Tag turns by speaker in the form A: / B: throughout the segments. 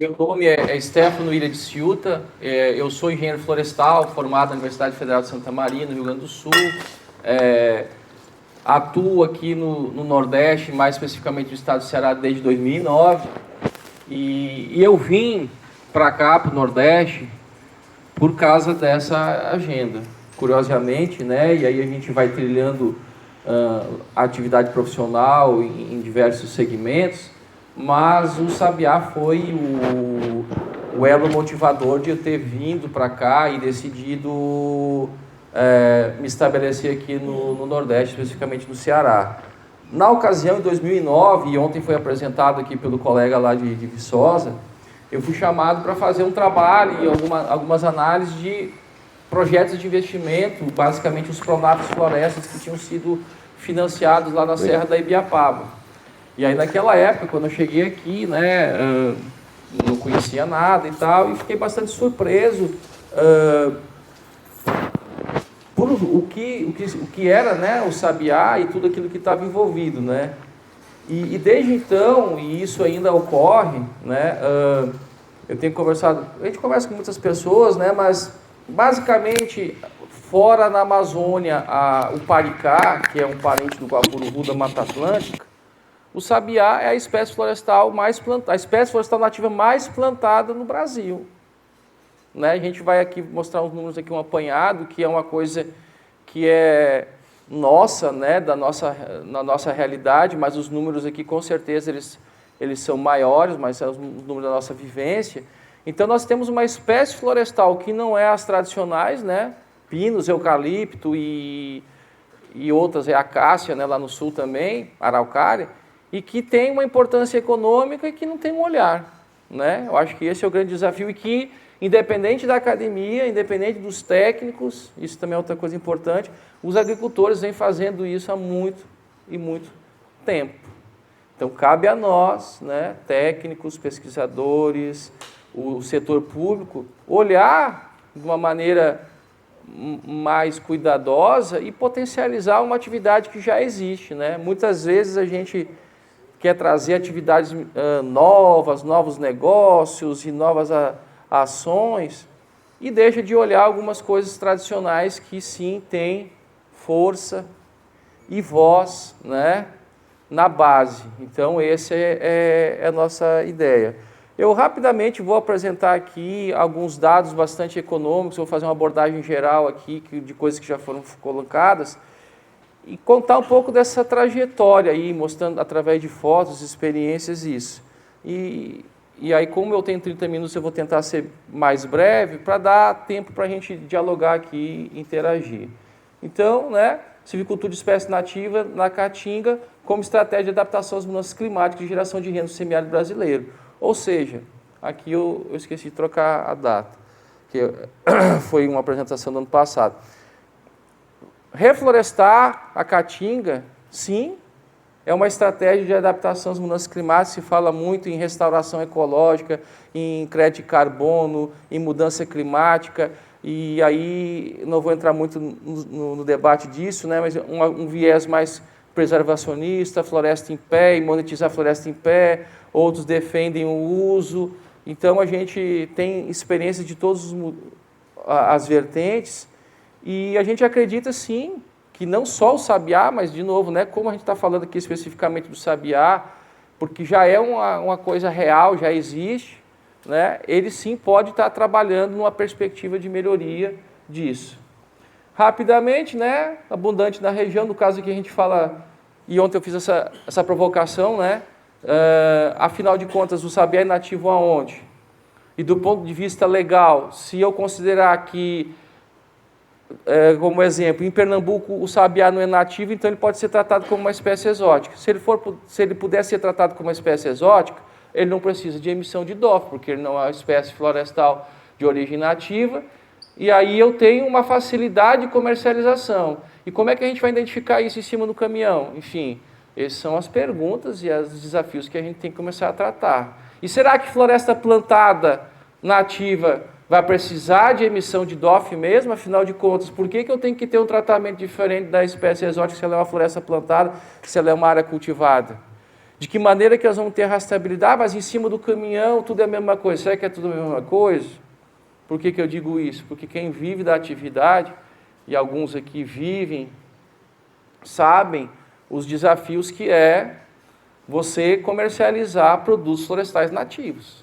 A: Meu nome é Stefano Ilha de Ciuta, eu sou engenheiro florestal, formado na Universidade Federal de Santa Maria, no Rio Grande do Sul. Atuo aqui no Nordeste, mais especificamente no estado do Ceará, desde 2009. E eu vim para cá, para o Nordeste, por causa dessa agenda, curiosamente, né? E aí a gente vai trilhando a atividade profissional em diversos segmentos. Mas o Sabiá foi o elo motivador de eu ter vindo para cá e decidido me estabelecer aqui no Nordeste, especificamente no Ceará. Na ocasião, em 2009, e ontem foi apresentado aqui pelo colega lá de Viçosa, eu fui chamado para fazer um trabalho e algumas análises de projetos de investimento, basicamente os Pronafs Florestas que tinham sido financiados lá na Serra da Ibiapaba. E aí naquela época, quando eu cheguei aqui, né, não conhecia nada e tal, e fiquei bastante surpreso por o que era, né, o Sabiá e tudo aquilo que estava envolvido, né. E desde então, e isso ainda ocorre, né, eu tenho conversado, a gente conversa com muitas pessoas, né, mas basicamente fora na Amazônia, o paricá, que é um parente do guapuru da Mata Atlântica, o sabiá é a espécie florestal a espécie florestal nativa mais plantada no Brasil. Né? A gente vai aqui mostrar uns números aqui, um apanhado, que é uma coisa que é nossa, né, na nossa realidade, mas os números aqui com certeza eles são maiores, mas são os números da nossa vivência. Então nós temos uma espécie florestal que não é as tradicionais, né, pinos, eucalipto e outras, é acácia, né, lá no sul também, araucária, e que tem uma importância econômica e que não tem um olhar. Né? Eu acho que esse é o grande desafio e que, independente da academia, independente dos técnicos, isso também é outra coisa importante, os agricultores vêm fazendo isso há muito e muito tempo. Então, cabe a nós, né, técnicos, pesquisadores, o setor público, olhar de uma maneira mais cuidadosa e potencializar uma atividade que já existe. Né? Muitas vezes a gente quer trazer atividades novas, novos negócios e novas ações, e deixa de olhar algumas coisas tradicionais que sim têm força e voz, né, na base. Então, essa é a nossa ideia. Eu rapidamente vou apresentar aqui alguns dados bastante econômicos, vou fazer uma abordagem geral aqui de coisas que já foram colocadas, e contar um pouco dessa trajetória aí, mostrando através de fotos, experiências, isso. E aí, como eu tenho 30 minutos, eu vou tentar ser mais breve, para dar tempo para a gente dialogar aqui e interagir. Então, né, silvicultura de espécie nativa na Caatinga, como estratégia de adaptação às mudanças climáticas e geração de renda no semiárido brasileiro. Ou seja, aqui eu esqueci de trocar a data, que foi uma apresentação do ano passado. Reflorestar a Caatinga, sim, é uma estratégia de adaptação às mudanças climáticas. Se fala muito em restauração ecológica, em crédito de carbono, em mudança climática, e aí não vou entrar muito no debate disso, né, mas um viés mais preservacionista, floresta em pé, e monetizar a floresta em pé, outros defendem o uso. Então a gente tem experiência de todas as vertentes. E a gente acredita, sim, que não só o sabiá, mas, de novo, né, como a gente está falando aqui especificamente do sabiá, porque já é uma coisa real, já existe, né, ele sim pode estar trabalhando numa perspectiva de melhoria disso. Rapidamente, né, abundante na região, no caso aqui a gente fala, e ontem eu fiz essa provocação, né, afinal de contas, o sabiá é nativo aonde? E do ponto de vista legal, se eu considerar que como exemplo, em Pernambuco o sabiá não é nativo, então ele pode ser tratado como uma espécie exótica. Se ele puder ser tratado como uma espécie exótica, ele não precisa de emissão de DOF, porque ele não é uma espécie florestal de origem nativa, e aí eu tenho uma facilidade de comercialização. E como é que a gente vai identificar isso em cima do caminhão? Enfim, essas são as perguntas e os desafios que a gente tem que começar a tratar. E será que floresta plantada nativa vai precisar de emissão de DOF mesmo? Afinal de contas, por que eu tenho que ter um tratamento diferente da espécie exótica se ela é uma floresta plantada, se ela é uma área cultivada? De que maneira que nós vamos ter rastreabilidade, mas em cima do caminhão tudo é a mesma coisa. Será que é tudo a mesma coisa? Por que eu digo isso? Porque quem vive da atividade, e alguns aqui vivem, sabem os desafios que é você comercializar produtos florestais nativos.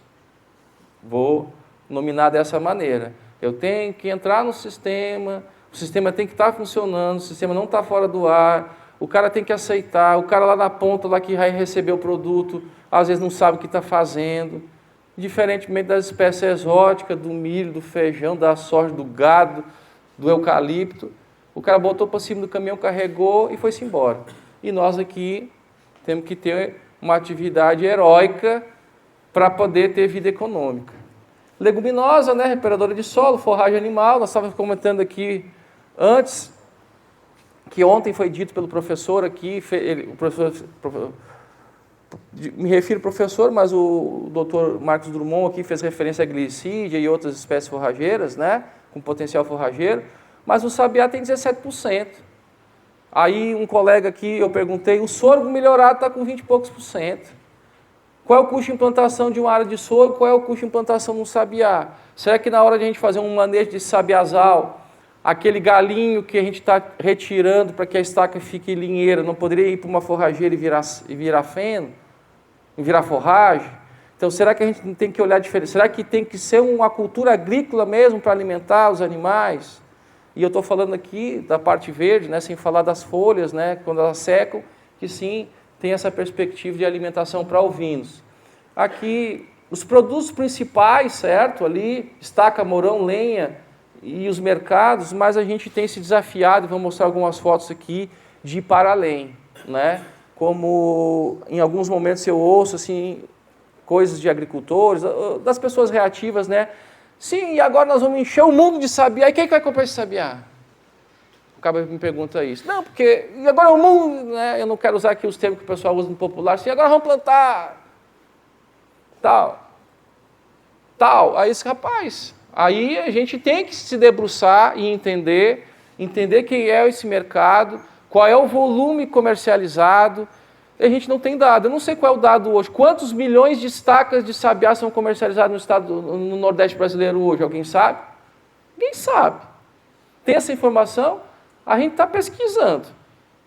A: Vou nominar dessa maneira. Eu tenho que entrar no sistema, o sistema tem que estar funcionando, o sistema não está fora do ar, o cara tem que aceitar, o cara lá na ponta, lá que vai receber o produto, às vezes não sabe o que está fazendo. Diferentemente das espécies exóticas, do milho, do feijão, da soja, do gado, do eucalipto, o cara botou para cima do caminhão, carregou e foi-se embora. E nós aqui temos que ter uma atividade heróica para poder ter vida econômica. Leguminosa, né, reparadora de solo, forragem animal, nós estávamos comentando aqui antes, que ontem foi dito pelo professor aqui, me refiro ao professor, mas o doutor Marcos Drummond aqui fez referência a glicídia e outras espécies forrageiras, né, com potencial forrageiro, mas o sabiá tem 17%. Aí um colega aqui, eu perguntei, o sorgo melhorado está com 20 e poucos por cento. Qual é o custo de implantação de uma área de sorgo? Qual é o custo de implantação de um sabiá? Será que na hora de a gente fazer um manejo de sabiazal, aquele galinho que a gente está retirando para que a estaca fique linheira, não poderia ir para uma forrageira e virar feno? E virar forragem? Então, será que a gente não tem que olhar diferente? Será que tem que ser uma cultura agrícola mesmo para alimentar os animais? E eu estou falando aqui da parte verde, né, sem falar das folhas, né, quando elas secam, que sim, tem essa perspectiva de alimentação para ovinos. Aqui, os produtos principais, certo? Ali, estaca, mourão, lenha e os mercados, mas a gente tem se desafiado, vou mostrar algumas fotos aqui, de ir para além, né? Como em alguns momentos eu ouço assim, coisas de agricultores, das pessoas reativas, né? Sim, e agora nós vamos encher o mundo de sabiá, e quem vai comprar esse sabiá? O cara me pergunta isso. Não, porque e agora o mundo, né? Eu não quero usar aqui os termos que o pessoal usa no popular, assim, agora vamos plantar tal. Aí esse rapaz, aí a gente tem que se debruçar e entender quem é esse mercado, qual é o volume comercializado. A gente não tem dado. Eu não sei qual é o dado hoje. Quantos milhões de estacas de sabiá são comercializados no Nordeste brasileiro hoje? Alguém sabe? Ninguém sabe. Tem essa informação? A gente está pesquisando.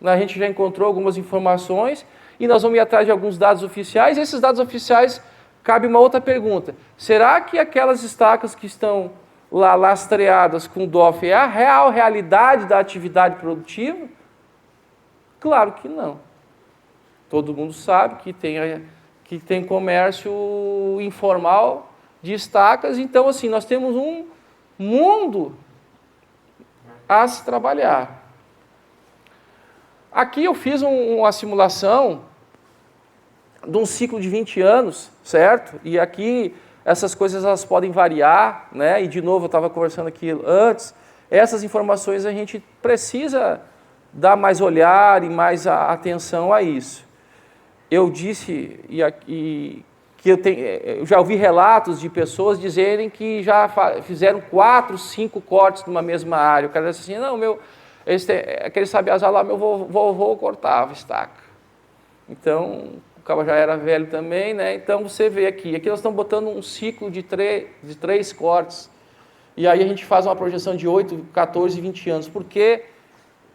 A: A gente já encontrou algumas informações e nós vamos ir atrás de alguns dados oficiais. E esses dados oficiais, cabe uma outra pergunta. Será que aquelas estacas que estão lá lastreadas com DOF é a realidade da atividade produtiva? Claro que não. Todo mundo sabe que tem comércio informal de estacas. Então, assim, nós temos um mundo a se trabalhar. Aqui eu fiz uma simulação de um ciclo de 20 anos, certo? E aqui essas coisas elas podem variar, né? E de novo eu estava conversando aqui antes, essas informações a gente precisa dar mais olhar e mais atenção a isso. Eu disse que eu já ouvi relatos de pessoas dizerem que já fizeram 4, 5 cortes numa mesma área. O cara disse assim, não, aquele sabiazal lá, meu vovô cortava estaca. Então, o cara já era velho também, né? Então, você vê aqui nós estamos botando um ciclo de 3 cortes. E aí a gente faz uma projeção de 8, 14, 20 anos. Por quê?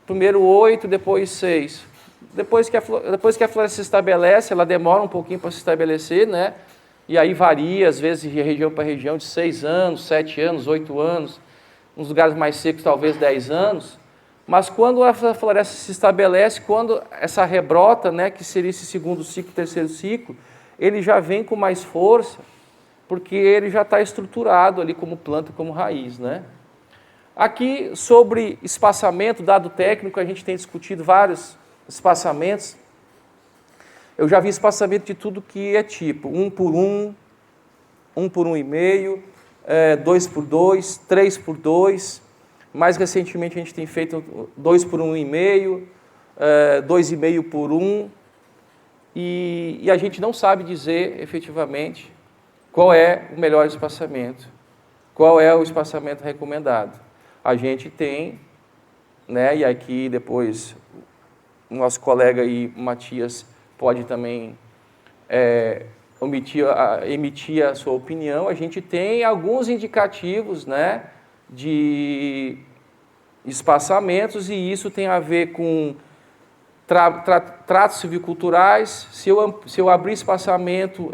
A: Primeiro 8, depois 6. Depois que a floresta se estabelece, ela demora um pouquinho para se estabelecer, né? E aí varia, às vezes, de região para região, de 6 anos, 7 anos, 8 anos, nos lugares mais secos, talvez 10 anos. Mas quando a floresta se estabelece, quando essa rebrota, né, que seria esse segundo ciclo, terceiro ciclo, ele já vem com mais força, porque ele já está estruturado ali como planta, como raiz, né? Aqui, sobre espaçamento, dado técnico, a gente tem discutido vários espaçamentos. Eu já vi espaçamento de tudo que é tipo, 1 por 1, 1 por 1,5, 2 por 2, 3 por 2. Mais recentemente a gente tem feito 2 por 1,5, 2,5 por 1. E a gente não sabe dizer efetivamente qual é o melhor espaçamento, qual é o espaçamento recomendado. A gente tem, né, e aqui depois o nosso colega aí, Matias, pode também emitir a sua opinião, a gente tem alguns indicativos, né, de espaçamentos, e isso tem a ver com tratos silviculturais. Se eu abrir espaçamento,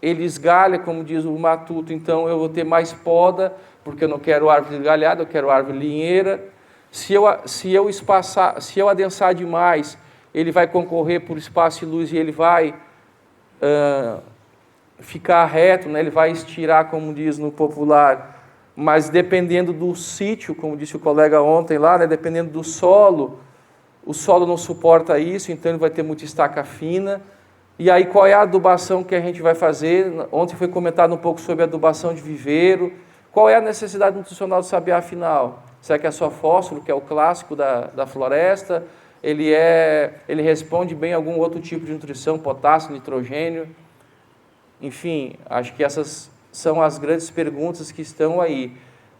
A: ele esgalha, como diz o matuto, então eu vou ter mais poda, porque eu não quero árvore galhada, eu quero árvore linheira. Se eu adensar demais, ele vai concorrer por espaço e luz e ele vai ficar reto, né? Ele vai estirar, como diz no popular, mas dependendo do sítio, como disse o colega ontem lá, né? Dependendo do solo, o solo não suporta isso, então ele vai ter muita estaca fina. E aí qual é a adubação que a gente vai fazer? Ontem foi comentado um pouco sobre a adubação de viveiro. Qual é a necessidade nutricional do sabiá final? Será que é só fósforo, que é o clássico da floresta? Ele responde bem a algum outro tipo de nutrição, potássio, nitrogênio? Enfim, acho que essas são as grandes perguntas que estão aí,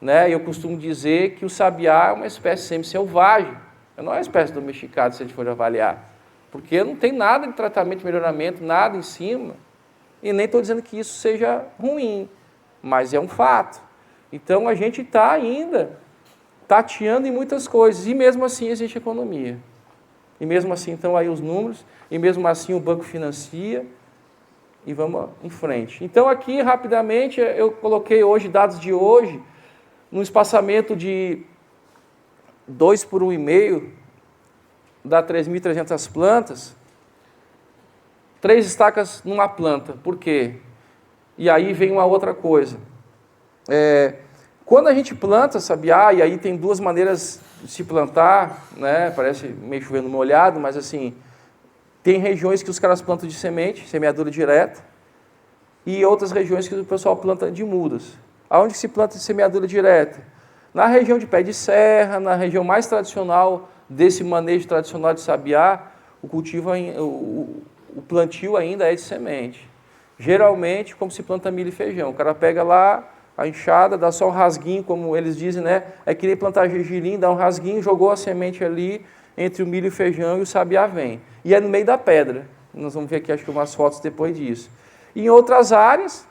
A: né? Eu costumo dizer que o sabiá é uma espécie semi-selvagem, não é uma espécie domesticada, se a gente for avaliar, porque não tem nada de tratamento, de melhoramento, nada em cima, e nem estou dizendo que isso seja ruim, mas é um fato. Então, a gente está ainda tateando em muitas coisas, e mesmo assim existe economia. E mesmo assim estão aí os números, e mesmo assim o banco financia, e vamos em frente. Então, aqui, rapidamente, eu coloquei hoje, dados de hoje, num espaçamento de 2 por 1,5, dá 3.300 plantas, 3 estacas numa planta. Por quê? E aí vem uma outra coisa. Quando a gente planta sabiá, e aí tem 2 maneiras de se plantar, né? Parece meio chovendo molhado, mas assim, tem regiões que os caras plantam de semente, semeadura direta, e outras regiões que o pessoal planta de mudas. Aonde se planta de semeadura direta? Na região de pé de serra, na região mais tradicional desse manejo tradicional de sabiá, o plantio ainda é de semente. Geralmente, como se planta milho e feijão. O cara pega lá a enxada, dá só um rasguinho, como eles dizem, né? É que nem plantar gergelim, dá um rasguinho, jogou a semente ali entre o milho e o feijão e o sabiá vem. E é no meio da pedra. Nós vamos ver aqui, acho que umas fotos depois disso. E em outras áreas,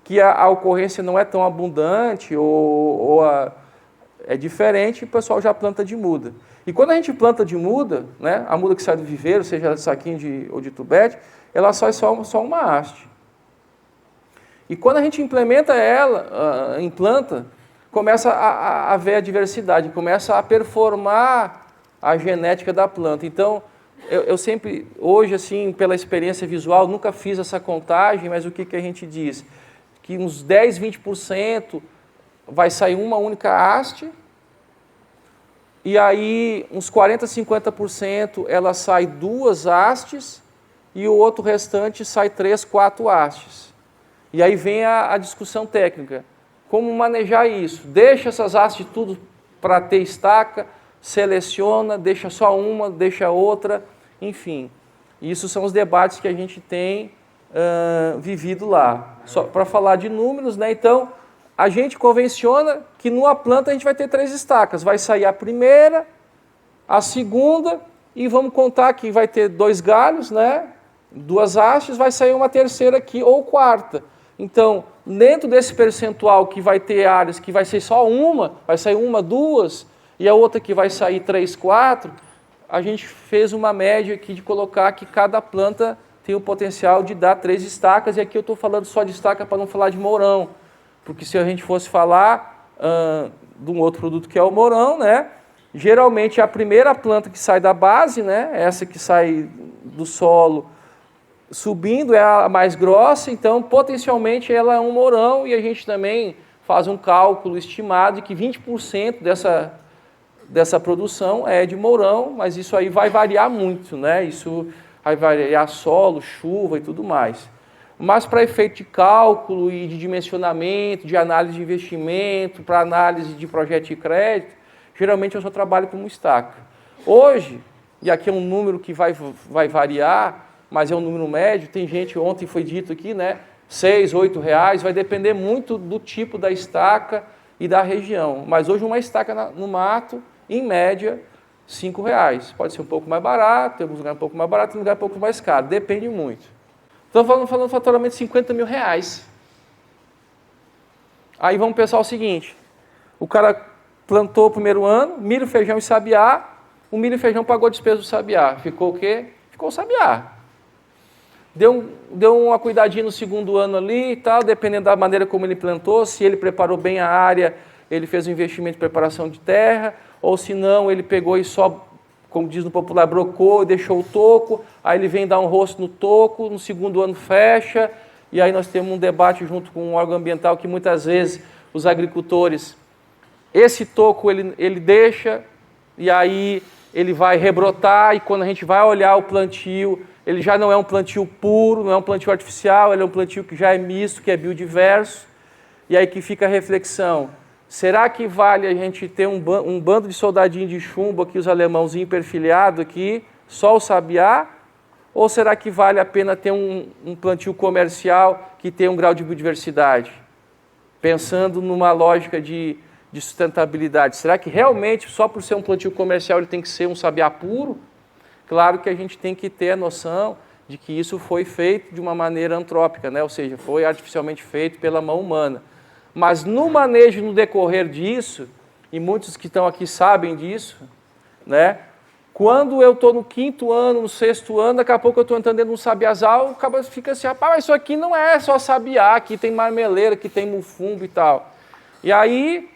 A: que a ocorrência não é tão abundante é diferente, o pessoal já planta de muda. E quando a gente planta de muda, né, a muda que sai do viveiro, seja de saquinho ou de tubete, ela sai só uma haste. E quando a gente implementa ela, implanta, começa a ver a diversidade, começa a performar a genética da planta. Então, eu sempre, hoje, assim, pela experiência visual, nunca fiz essa contagem, mas o que a gente diz? Que uns 10, 20% vai sair uma única haste, e aí uns 40, 50% ela sai 2 hastes, e o outro restante sai 3, 4 hastes. E aí vem a discussão técnica. Como manejar isso? Deixa essas hastes tudo para ter estaca, seleciona, deixa só uma, deixa outra, enfim. Isso são os debates que a gente tem vivido lá. Só para falar de números, né? Então, a gente convenciona que numa planta a gente vai ter 3 estacas. Vai sair a primeira, a segunda, e vamos contar que vai ter 2 galhos, né? 2 hastes, vai sair uma terceira aqui, ou quarta. Então, dentro desse percentual que vai ter áreas que vai ser só uma, vai sair 1, 2, e a outra que vai sair 3, 4, a gente fez uma média aqui de colocar que cada planta tem o potencial de dar 3 estacas, e aqui eu estou falando só de estaca para não falar de mourão, porque se a gente fosse falar de um outro produto que é o mourão, né, geralmente a primeira planta que sai da base, né, essa que sai do solo, subindo é a mais grossa, então potencialmente ela é um mourão, e a gente também faz um cálculo estimado de que 20% dessa produção é de mourão, mas isso aí vai variar muito, né? Isso vai variar solo, chuva e tudo mais. Mas para efeito de cálculo e de dimensionamento, de análise de investimento, para análise de projeto de crédito, geralmente eu só trabalho como estaca. Hoje, e aqui é um número que vai variar, mas é um número médio, tem gente, ontem foi dito aqui, né, 6, 8 reais, vai depender muito do tipo da estaca e da região. Mas hoje uma estaca no mato, em média, 5 reais. Pode ser um pouco mais barato, tem alguns lugares um pouco mais barato, tem lugar um pouco mais caro, depende muito. Estou falando faturamento de 50 mil reais. Aí vamos pensar o seguinte, o cara plantou o primeiro ano, milho, feijão e sabiá, o milho e feijão pagou a despesa do sabiá. Ficou o quê? Ficou o sabiá. Deu uma cuidadinha no segundo ano ali e tal, dependendo da maneira como ele plantou, se ele preparou bem a área, ele fez um investimento de preparação de terra, ou se não, ele pegou e só, como diz no popular, brocou e deixou o toco, aí ele vem dar um rosto no toco, no segundo ano fecha, e aí nós temos um debate junto com um órgão ambiental que muitas vezes os agricultores, esse toco ele deixa, e aí ele vai rebrotar, e quando a gente vai olhar o plantio, ele já não é um plantio puro, não é um plantio artificial, ele é um plantio que já é misto, que é biodiverso, e aí que fica a reflexão, será que vale a gente ter um bando de soldadinho de chumbo aqui, os alemãozinhos perfilhados aqui, só o sabiá, ou será que vale a pena ter um plantio comercial que tenha um grau de biodiversidade? Pensando numa lógica de sustentabilidade. Será que realmente, só por ser um plantio comercial, ele tem que ser um sabiá puro? Claro que a gente tem que ter a noção de que isso foi feito de uma maneira antrópica, né? Ou seja, foi artificialmente feito pela mão humana. Mas no manejo, no decorrer disso, e muitos que estão aqui sabem disso, né? Quando eu estou no 5º ano, no 6º ano, daqui a pouco eu estou entrando dentro de um sabiazal, o cara fica assim, rapaz, mas isso aqui não é só sabiá, aqui tem marmeleira, aqui tem mufumbo e tal. E aí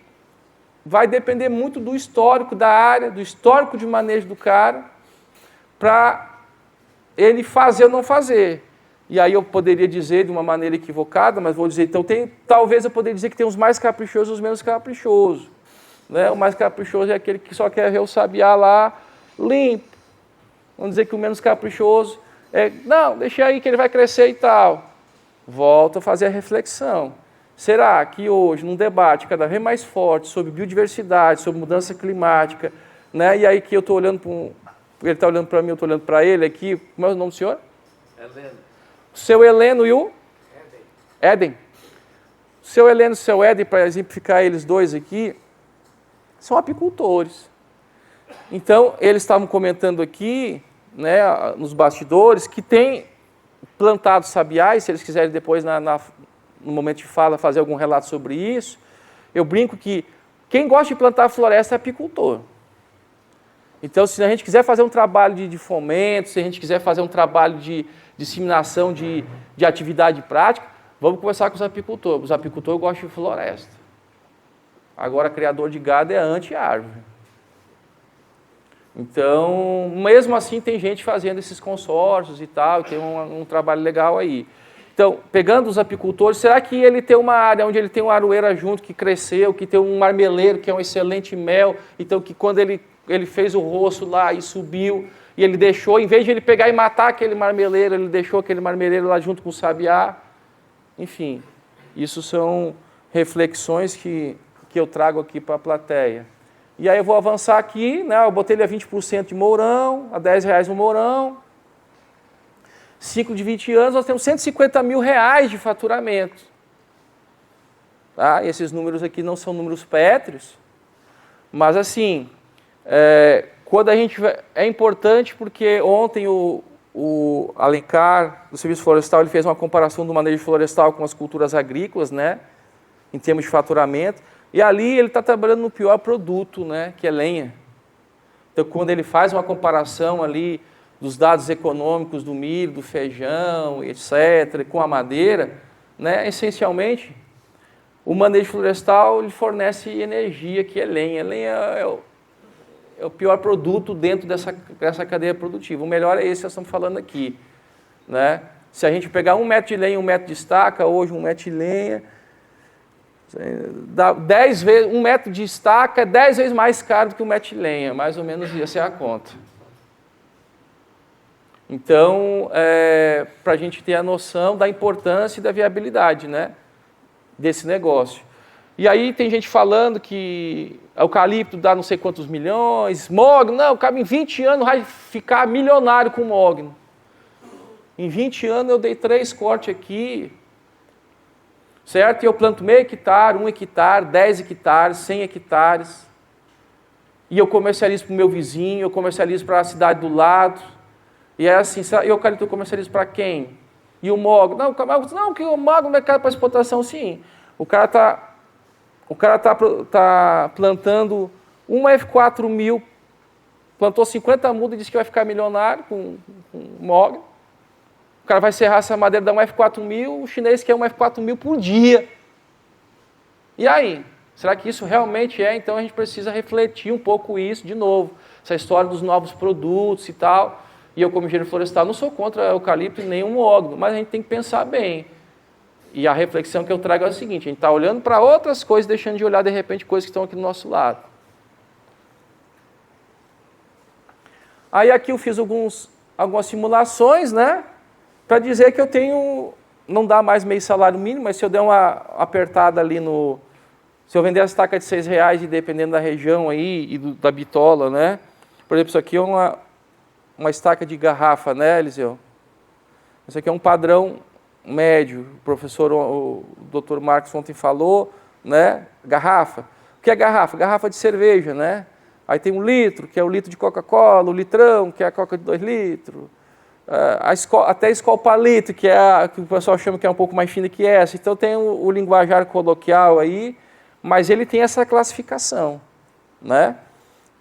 A: vai depender muito do histórico da área, do histórico de manejo do cara, para ele fazer ou não fazer. E aí eu poderia dizer de uma maneira equivocada, mas vou dizer, então talvez eu poderia dizer que tem os mais caprichosos e os menos caprichosos. Né? O mais caprichoso é aquele que só quer ver o sabiá lá limpo. Vamos dizer que o menos caprichoso é, não, deixa aí que ele vai crescer e tal. Volto a fazer a reflexão. Será que hoje, num debate cada vez mais forte sobre biodiversidade, sobre mudança climática, né? E aí que eu estou olhando para ele está olhando para mim, eu estou olhando para ele aqui, como é o nome do senhor?
B: Heleno.
A: O seu Heleno e o? Éden. O seu Heleno e o seu Éden, para exemplificar eles dois aqui, são apicultores. Então, eles estavam comentando aqui, né, nos bastidores, que tem plantado sabiá, e se eles quiserem depois, no momento de fala, fazer algum relato sobre isso, eu brinco que quem gosta de plantar floresta é apicultor. Então, se a gente quiser fazer um trabalho de fomento, se a gente quiser fazer um trabalho de disseminação de atividade prática, vamos conversar com os apicultores. Os apicultores gostam de floresta. Agora, criador de gado é anti-árvore. Então, mesmo assim, tem gente fazendo esses consórcios e tal, tem um trabalho legal aí. Então, pegando os apicultores, será que ele tem uma área onde ele tem uma aroeira junto que cresceu, que tem um marmeleiro que é um excelente mel, então que quando ele fez o roço lá e subiu, e ele deixou, em vez de ele pegar e matar aquele marmeleiro, ele deixou aquele marmeleiro lá junto com o sabiá. Enfim, isso são reflexões que eu trago aqui para a plateia. E aí eu vou avançar aqui, né? Eu botei ele a 20% de mourão, a R$10 no mourão. Ciclo de 20 anos, nós temos R$150 mil de faturamento. Tá? E esses números aqui não são números pétreos, mas assim, quando a gente é importante porque ontem o Alencar, do Serviço Florestal, ele fez uma comparação do manejo florestal com as culturas agrícolas, né? Em termos de faturamento, e ali ele está trabalhando no pior produto, né? Que é lenha. Então, quando ele faz uma comparação ali dos dados econômicos do milho, do feijão, etc., com a madeira, né? Essencialmente, o manejo florestal ele fornece energia, que é lenha. Lenha é o pior produto dentro dessa cadeia produtiva. O melhor é esse que nós estamos falando aqui. Né? Se a gente pegar 1 metro de lenha e 1 metro de estaca, hoje 1 metro de lenha, dá 10 vezes, 1 metro de estaca é 10 vezes mais caro do que 1 metro de lenha, mais ou menos essa é a conta. Então, para a gente ter a noção da importância e da viabilidade, né, desse negócio. E aí tem gente falando que eucalipto dá não sei quantos milhões, mogno, não, o cara em 20 anos vai ficar milionário com mogno. Em 20 anos eu dei 3 cortes aqui, certo? E eu planto meio hectare, 1 hectare, 10 hectares, 100 hectares. E eu comercializo para o meu vizinho, eu comercializo para a cidade do lado. E é assim, e o eucalipto eu comercializo para quem? E o mogno? Não, não, que o mogno não é caro para exportação, sim. O cara tá plantando uma F4000, plantou 50 mudas e disse que vai ficar milionário com mogno. O cara vai serrar essa madeira, dar um F4000, o chinês quer um F4000 por dia. E aí? Será que isso realmente é? Então a gente precisa refletir um pouco isso de novo. Essa história dos novos produtos e tal. E eu, como engenheiro florestal, não sou contra eucalipto e nenhum mogno, mas a gente tem que pensar bem. E a reflexão que eu trago é a seguinte: a gente está olhando para outras coisas, deixando de olhar, de repente, coisas que estão aqui do nosso lado. Aí aqui eu fiz algumas simulações, né? Para dizer que eu tenho, não dá mais meio salário mínimo, mas se eu der uma apertada ali no... Se eu vender a estaca de R$6, e dependendo da região aí e da bitola, né? Por exemplo, isso aqui é uma estaca de garrafa, né, Eliseu? Isso aqui é um padrão médio. O professor, o Dr. Marcos ontem falou, né? Garrafa. O que é garrafa? Garrafa de cerveja, né? Aí tem 1 litro, que é o litro de Coca-Cola, o litrão, que é a Coca de 2 litros. Até a Skol Palito, que é a que o pessoal chama que é um pouco mais fina que essa. Então tem o linguajar coloquial aí, mas ele tem essa classificação, né?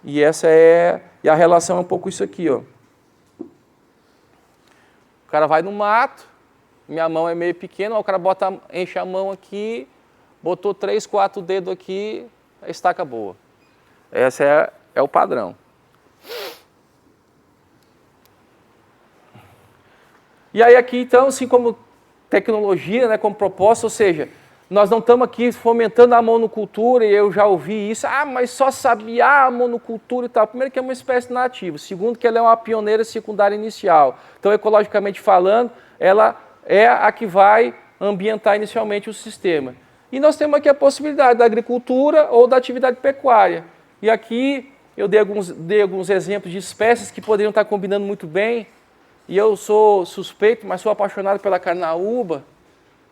A: E a relação é um pouco isso aqui, ó. O cara vai no mato, minha mão é meio pequena, o cara enche a mão aqui, botou 3, 4 dedos aqui, a estaca boa. Esse é o padrão. E aí aqui, então, assim como tecnologia, né, como proposta, ou seja, nós não estamos aqui fomentando a monocultura, e eu já ouvi isso, mas só sabiá, a monocultura e tal. Primeiro que é uma espécie nativa, segundo que ela é uma pioneira secundária inicial. Então, ecologicamente falando, ela é a que vai ambientar inicialmente o sistema. E nós temos aqui a possibilidade da agricultura ou da atividade pecuária. E aqui eu dei alguns exemplos de espécies que poderiam estar combinando muito bem, e eu sou suspeito, mas sou apaixonado pela carnaúba,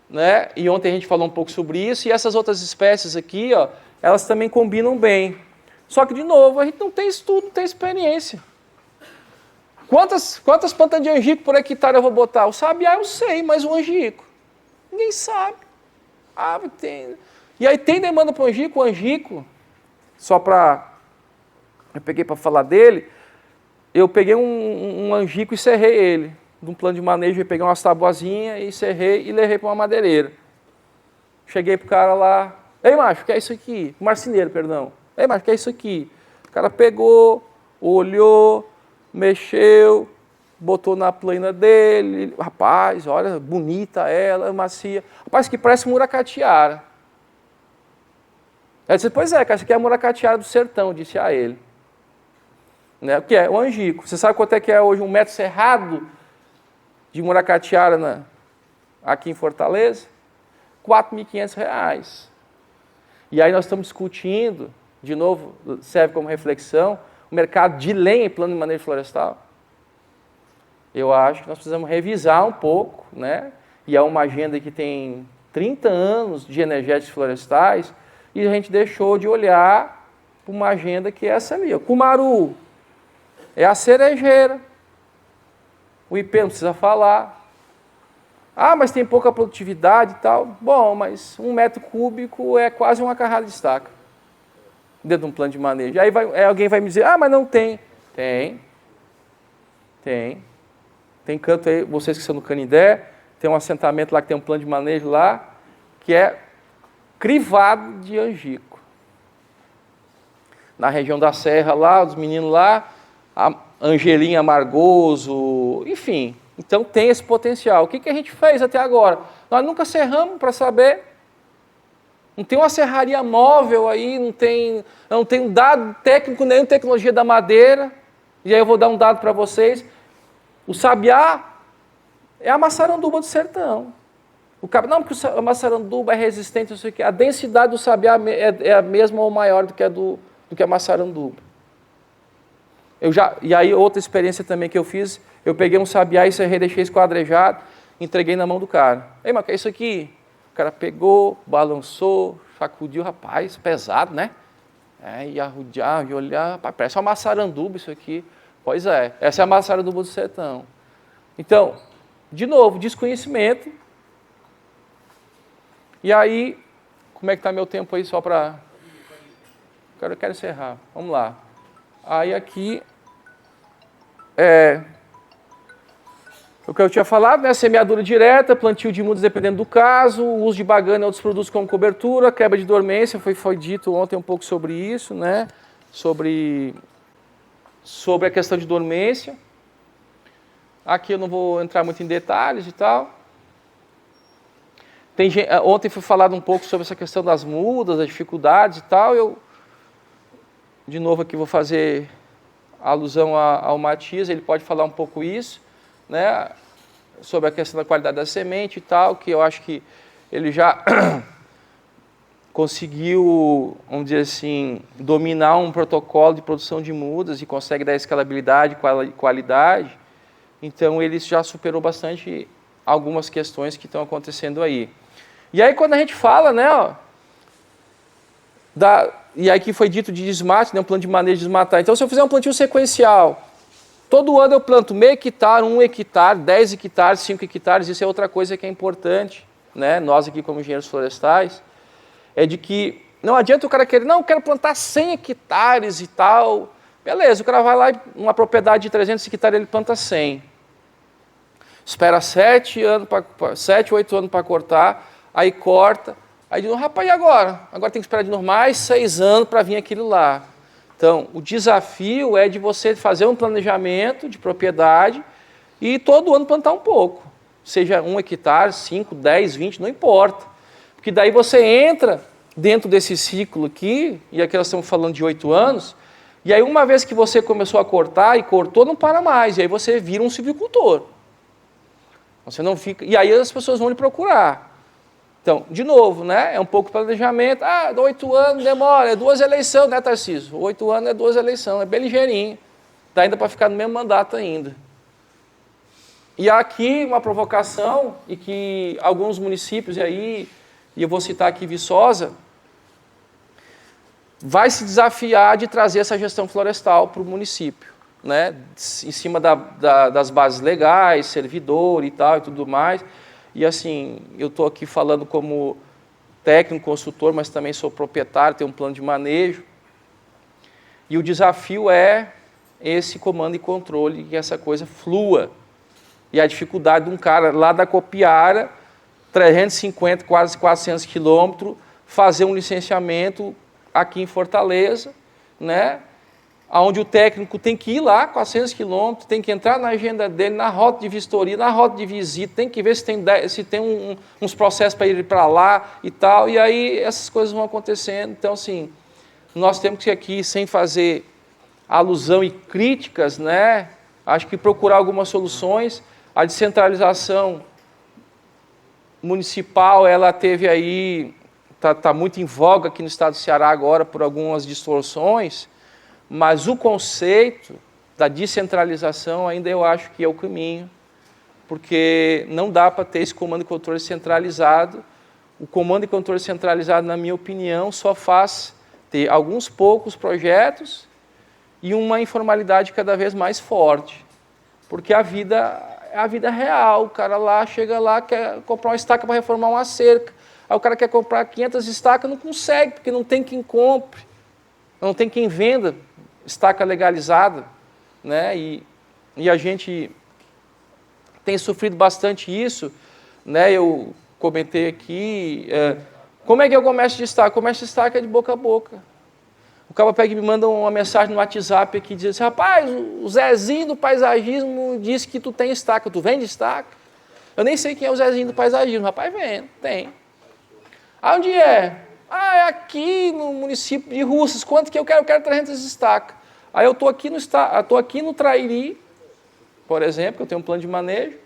A: né? E ontem a gente falou um pouco sobre isso, e essas outras espécies aqui, ó, elas também combinam bem. Só que, de novo, a gente não tem estudo, não tem experiência. Quantas plantas de angico por hectare eu vou botar? O sabiá eu sei, mas o angico, ninguém sabe. Tem. E aí tem demanda para o angico, só para... Eu peguei para falar dele, eu peguei um angico e serrei ele. De um plano de manejo, eu peguei umas tabuazinhas e serrei e levei para uma madeireira. Cheguei pro cara lá, ei macho, o que é isso aqui? Marceneiro, perdão. Ei macho, o que é isso aqui? O cara pegou, olhou, mexeu, botou na plana dele. Rapaz, olha, bonita ela, macia. Rapaz, que parece muracatiara. Ele disse, pois é, cara, isso aqui é a muracatiara do sertão, disse a ele. Né? O que é? O angico. Você sabe quanto é que é hoje um metro cerrado de muracatiara aqui em Fortaleza? R$4.500. E aí nós estamos discutindo, de novo, serve como reflexão, o mercado de lenha e plano de manejo florestal. Eu acho que nós precisamos revisar um pouco, né? E é uma agenda que tem 30 anos de energéticos florestais, e a gente deixou de olhar para uma agenda que é essa ali. O cumaru é a cerejeira. O ipê não precisa falar. Mas tem pouca produtividade e tal. Bom, mas 1 metro cúbico é quase uma carrada de estaca dentro de um plano de manejo. Aí alguém vai me dizer, mas não tem. Tem. Tem canto aí, vocês que são no Canindé, tem um assentamento lá que tem um plano de manejo lá, que é crivado de angico. Na região da Serra lá, os meninos lá, a Angelim Amargoso, enfim. Então tem esse potencial. O que a gente fez até agora? Nós nunca serramos para saber. Não tem uma serraria móvel aí, não tem um dado técnico, nem tecnologia da madeira. E aí eu vou dar um dado para vocês. O sabiá é a maçaranduba do sertão. Não, porque a maçaranduba é resistente, não sei o quê. A densidade do sabiá é a mesma ou maior do que a maçaranduba. E aí outra experiência também que eu fiz, eu peguei um sabiá e serrei, deixei esquadrejado, entreguei na mão do cara. Ei, mas o que é isso aqui? O cara pegou, balançou, sacudiu, rapaz, pesado, né? E arrudear, e olhar, rapaz, parece uma maçaranduba isso aqui. Pois é, essa é a maçaranduba do sertão. Então, De novo, desconhecimento. E aí, como é que está meu tempo aí só para... Eu quero encerrar. Vamos lá. Aí aqui... o que eu tinha falado, né? Semeadura direta, plantio de mudas dependendo do caso, uso de bagana e outros produtos como cobertura, quebra de dormência, foi dito ontem um pouco sobre isso, né? Sobre a questão de dormência. Aqui eu não vou entrar muito em detalhes e tal. Ontem foi falado um pouco sobre essa questão das mudas, das dificuldades e tal. Eu, de novo, aqui vou fazer alusão ao Matias, ele pode falar um pouco isso, né, sobre a questão da qualidade da semente e tal, que eu acho que ele já conseguiu, vamos dizer assim, dominar um protocolo de produção de mudas e consegue dar escalabilidade e qualidade. Então, ele já superou bastante algumas questões que estão acontecendo aí. E aí, quando a gente fala, né, e aí que foi dito de desmate, né, um plano de manejo de desmatar. Então, se eu fizer um plantio sequencial, todo ano eu planto meio hectare, 1 hectare, 10 hectares, 5 hectares, isso é outra coisa que é importante, né, nós aqui como engenheiros florestais, é de que não adianta o cara querer, não, eu quero plantar 100 hectares e tal. Beleza, o cara vai lá, numa propriedade de 300 hectares, ele planta 100. Espera 7, 8 anos para cortar, aí corta, aí de novo, rapaz, e agora? Agora tem que esperar de novo mais 6 anos para vir aquilo lá. Então, o desafio é de você fazer um planejamento de propriedade e todo ano plantar um pouco. Seja 1 hectare, 5, 10, 20, não importa. Porque daí você entra dentro desse ciclo aqui, e aqui nós estamos falando de 8 anos, e aí uma vez que você começou a cortar e cortou, não para mais, e aí você vira um silvicultor. Você não fica... E aí as pessoas vão lhe procurar. Então, de novo, né? É um pouco planejamento. 8 anos demora, é 2 eleições, né, Tarcísio? 8 anos é 2 eleições, é bem ligeirinho. Dá ainda para ficar no mesmo mandato ainda. E aqui uma provocação, e que alguns municípios, e eu vou citar aqui Viçosa, vai se desafiar de trazer essa gestão florestal para o município, né? Em cima das bases legais, servidor e tal e tudo mais. E assim, eu estou aqui falando como técnico, consultor, mas também sou proprietário, tenho um plano de manejo. E o desafio é esse comando e controle, que essa coisa flua. E a dificuldade de um cara lá da Copiara, 350, quase 400 quilômetros, fazer um licenciamento aqui em Fortaleza, né? Onde o técnico tem que ir lá, 400 quilômetros, tem que entrar na agenda dele, na rota de vistoria, na rota de visita, tem que ver se tem uns processos para ir para lá e tal, e aí essas coisas vão acontecendo. Então, assim, nós temos que aqui, sem fazer alusão e críticas, né, acho que procurar algumas soluções. A descentralização municipal, ela teve aí, está muito em voga aqui no estado do Ceará agora por algumas distorções, mas o conceito da descentralização ainda eu acho que é o caminho, porque não dá para ter esse comando e controle centralizado. O comando e controle centralizado, na minha opinião, só faz ter alguns poucos projetos e uma informalidade cada vez mais forte, porque a vida é a vida real. O cara lá chega lá, quer comprar uma estaca para reformar uma cerca, aí o cara quer comprar 500 estacas, não consegue, porque não tem quem compre, não tem quem venda estaca legalizada, né? E a gente tem sofrido bastante isso, né? Eu comentei aqui, como é que é o comércio de estaca? O comércio de estaca é de boca a boca. O cara pega e me manda uma mensagem no WhatsApp aqui, diz assim, rapaz, o Zezinho do paisagismo disse que tu tem estaca, tu vende estaca? Eu nem sei quem é o Zezinho do paisagismo, rapaz, vende, tem. Onde é? É aqui no município de Russas. Quanto que eu quero? Eu quero 300 estacas. Aí eu estou aqui no Trairi, por exemplo, eu tenho um plano de manejo,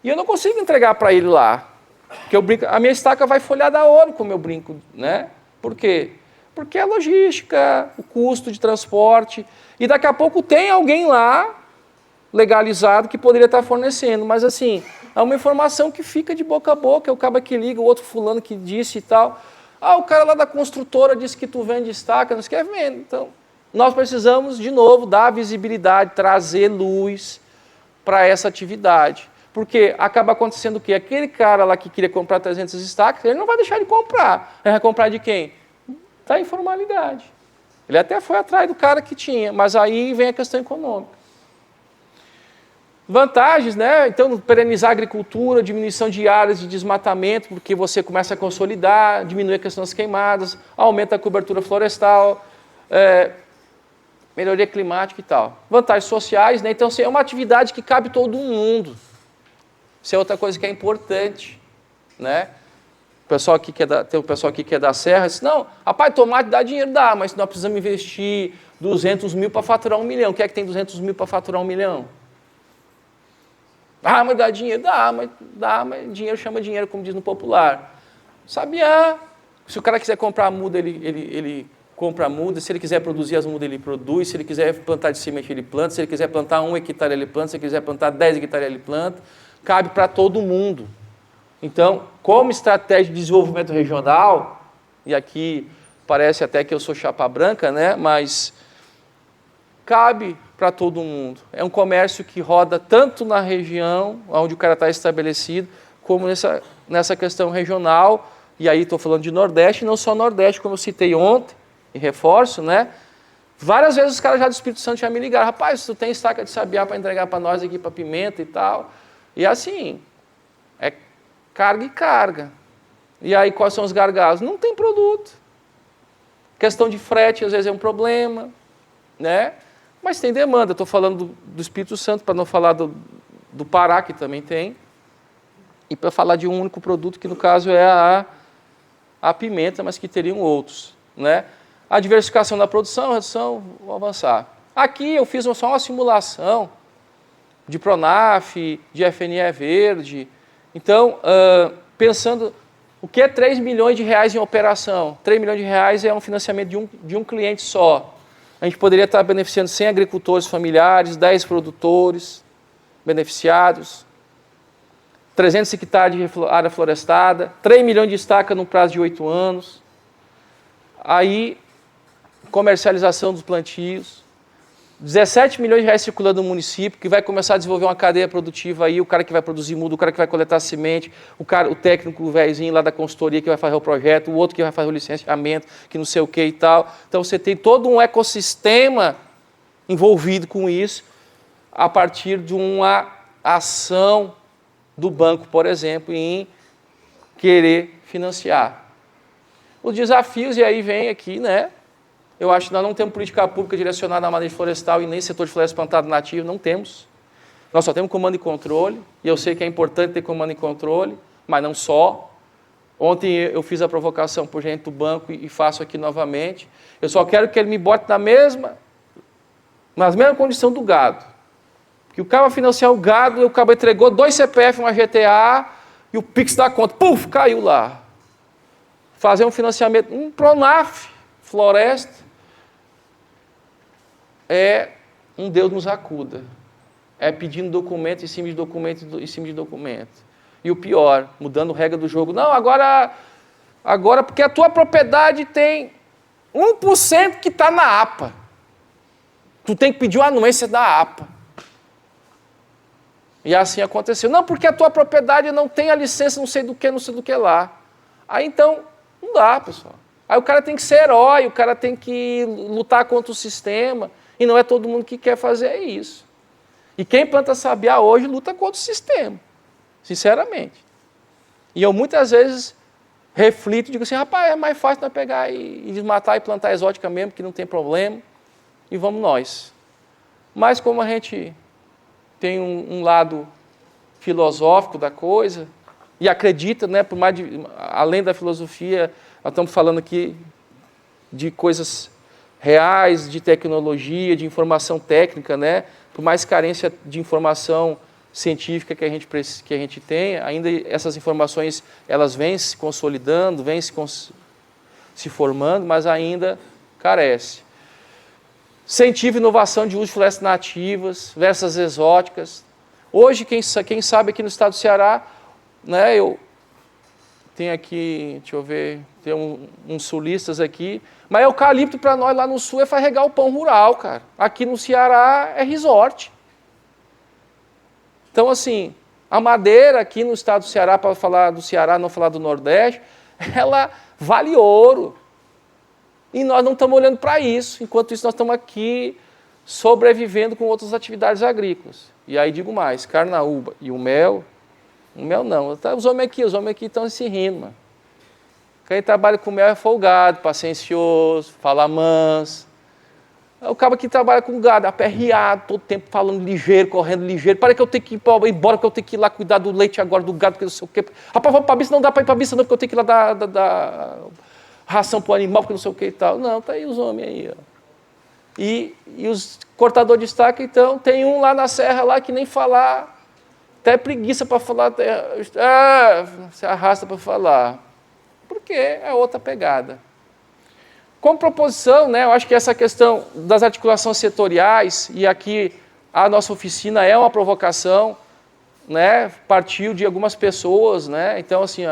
A: e eu não consigo entregar para ele lá. Porque a minha estaca vai folhada a ouro com o meu brinco, né? Por quê? Porque é logística, o custo de transporte, e daqui a pouco tem alguém lá, legalizado, que poderia estar fornecendo, mas assim, é uma informação que fica de boca a boca, é o cabo que liga, o outro fulano que disse e tal. O cara lá da construtora disse que tu vende estaca, não se quer vender. Então, nós precisamos, de novo, dar visibilidade, trazer luz para essa atividade. Porque acaba acontecendo o quê? Aquele cara lá que queria comprar 300 estacas, ele não vai deixar de comprar. Ele vai comprar de quem? Da informalidade. Ele até foi atrás do cara que tinha, mas aí vem a questão econômica. Vantagens, né? Então, perenizar a agricultura, diminuição de áreas de desmatamento, porque você começa a consolidar, diminui a questão das queimadas, aumenta a cobertura florestal, melhoria climática e tal. Vantagens sociais, né? Então, é uma atividade que cabe todo mundo. Isso é outra coisa que é importante, né? Tem o pessoal aqui que é da Serra, diz, não, rapaz, tomate dá dinheiro, dá, mas nós precisamos investir 200 mil para faturar 1 milhão. Quem é que tem 200 mil para faturar 1 milhão? Ah, mas dá dinheiro? Dá, mas dinheiro chama dinheiro, como diz no popular. Sabiá, se o cara quiser comprar a muda, ele compra a muda, se ele quiser produzir as mudas, ele produz, se ele quiser plantar de semente, ele planta, se ele quiser plantar 1 hectare, ele planta, se ele quiser plantar 10 hectares, ele planta, cabe para todo mundo. Então, como estratégia de desenvolvimento regional, e aqui parece até que eu sou chapa branca, né? Mas cabe para todo mundo. É um comércio que roda tanto na região onde o cara está estabelecido, como nessa questão regional, e aí estou falando de Nordeste, não só Nordeste, como eu citei ontem, e reforço, né? Várias vezes os caras já do Espírito Santo já me ligaram, rapaz, tu tem estaca de sabiá para entregar para nós aqui, para Pimenta e tal. E assim, é carga e carga. E aí, quais são os gargalos? Não tem produto. Questão de frete, às vezes, é um problema, né? Mas tem demanda. Estou falando do Espírito Santo, para não falar do Pará, que também tem. E para falar de um único produto, que no caso é a pimenta, mas que teriam outros, né? A diversificação da produção, redução, vou avançar. Aqui eu fiz só uma simulação de Pronaf, de FNE Verde. Então, pensando, o que é 3 milhões de reais em operação? 3 milhões de reais é um financiamento de um cliente só. A gente poderia estar beneficiando 100 agricultores familiares, 10 produtores beneficiados, 300 hectares de área florestada, 3 milhões de estaca no prazo de 8 anos. Aí, comercialização dos plantios, 17 milhões de reais circulando no município, que vai começar a desenvolver uma cadeia produtiva aí, o cara que vai produzir muda, o cara que vai coletar semente, o técnico, o velhinho lá da consultoria que vai fazer o projeto, o outro que vai fazer o licenciamento, que não sei o que e tal. Então você tem todo um ecossistema envolvido com isso, a partir de uma ação do banco, por exemplo, em querer financiar. Os desafios, e aí vem aqui, né? Eu acho que nós não temos política pública direcionada à manejo florestal e nem setor de floresta plantado nativo, não temos. Nós só temos comando e controle, e eu sei que é importante ter comando e controle, mas não só. Ontem eu fiz a provocação por gente do banco e faço aqui novamente. Eu só quero que ele me bote na mesma condição do gado. Que o cara vai financiar o gado, o cara entregou 2 CPF, uma GTA, e o Pix da conta, puf, caiu lá. Fazer um financiamento, um Pronaf, floresta, é um Deus nos acuda. É pedindo documento em cima de documento em cima de documento. E o pior, mudando regra do jogo. Não, agora porque a tua propriedade tem 1% que está na APA. Tu tem que pedir uma anuência da APA. E assim aconteceu. Não, porque a tua propriedade não tem a licença não sei do que lá. Aí então, não dá, pessoal. Aí o cara tem que ser herói, o cara tem que lutar contra o sistema, e não é todo mundo que quer fazer isso. E quem planta sabiá hoje luta contra o sistema, sinceramente. E eu muitas vezes reflito e digo assim, rapaz, é mais fácil nós pegar e desmatar e plantar exótica mesmo, que não tem problema, e vamos nós. Mas como a gente tem um lado filosófico da coisa, e acredita, né, além da filosofia, nós estamos falando aqui de coisas reais, de tecnologia, de informação técnica, né? Por mais carência de informação científica que a gente tem, ainda essas informações elas vêm se consolidando, vêm se formando, mas ainda carece. Incentivo e inovação de uso de florestas nativas versus exóticas. Hoje, quem sabe aqui no estado do Ceará, né, eu tenho aqui, deixa eu ver, tem uns sulistas aqui, mas eucalipto para nós lá no sul é para regar o pão rural, cara. Aqui no Ceará é resort. Então, assim, A madeira aqui no estado do Ceará, para falar do Ceará, não falar do Nordeste, ela vale ouro. E nós não estamos olhando para isso. Enquanto isso, nós estamos aqui sobrevivendo com outras atividades agrícolas. E aí digo mais, carnaúba e o mel não. Os homens aqui estão se rindo, mano. Quem trabalha com mel é folgado, paciencioso, fala manso. O cara que trabalha com gado, aperreado, todo tempo falando ligeiro, correndo ligeiro. Para que eu tenho que ir embora, que eu tenho que ir lá cuidar do leite agora, do gado, que não sei o quê. Rapaz, vamos para a missa, não dá para ir para a missa não, porque eu tenho que ir lá dar ração para o animal, porque não sei o que e tal. Não, tá aí os homens aí, ó. E os cortadores de estaca, então, tem um lá na serra lá que nem falar, até preguiça para falar, se arrasta para falar. Porque é outra pegada. Como proposição, né, eu acho que essa questão das articulações setoriais, e aqui a nossa oficina é uma provocação, né, partiu de algumas pessoas, né, então assim,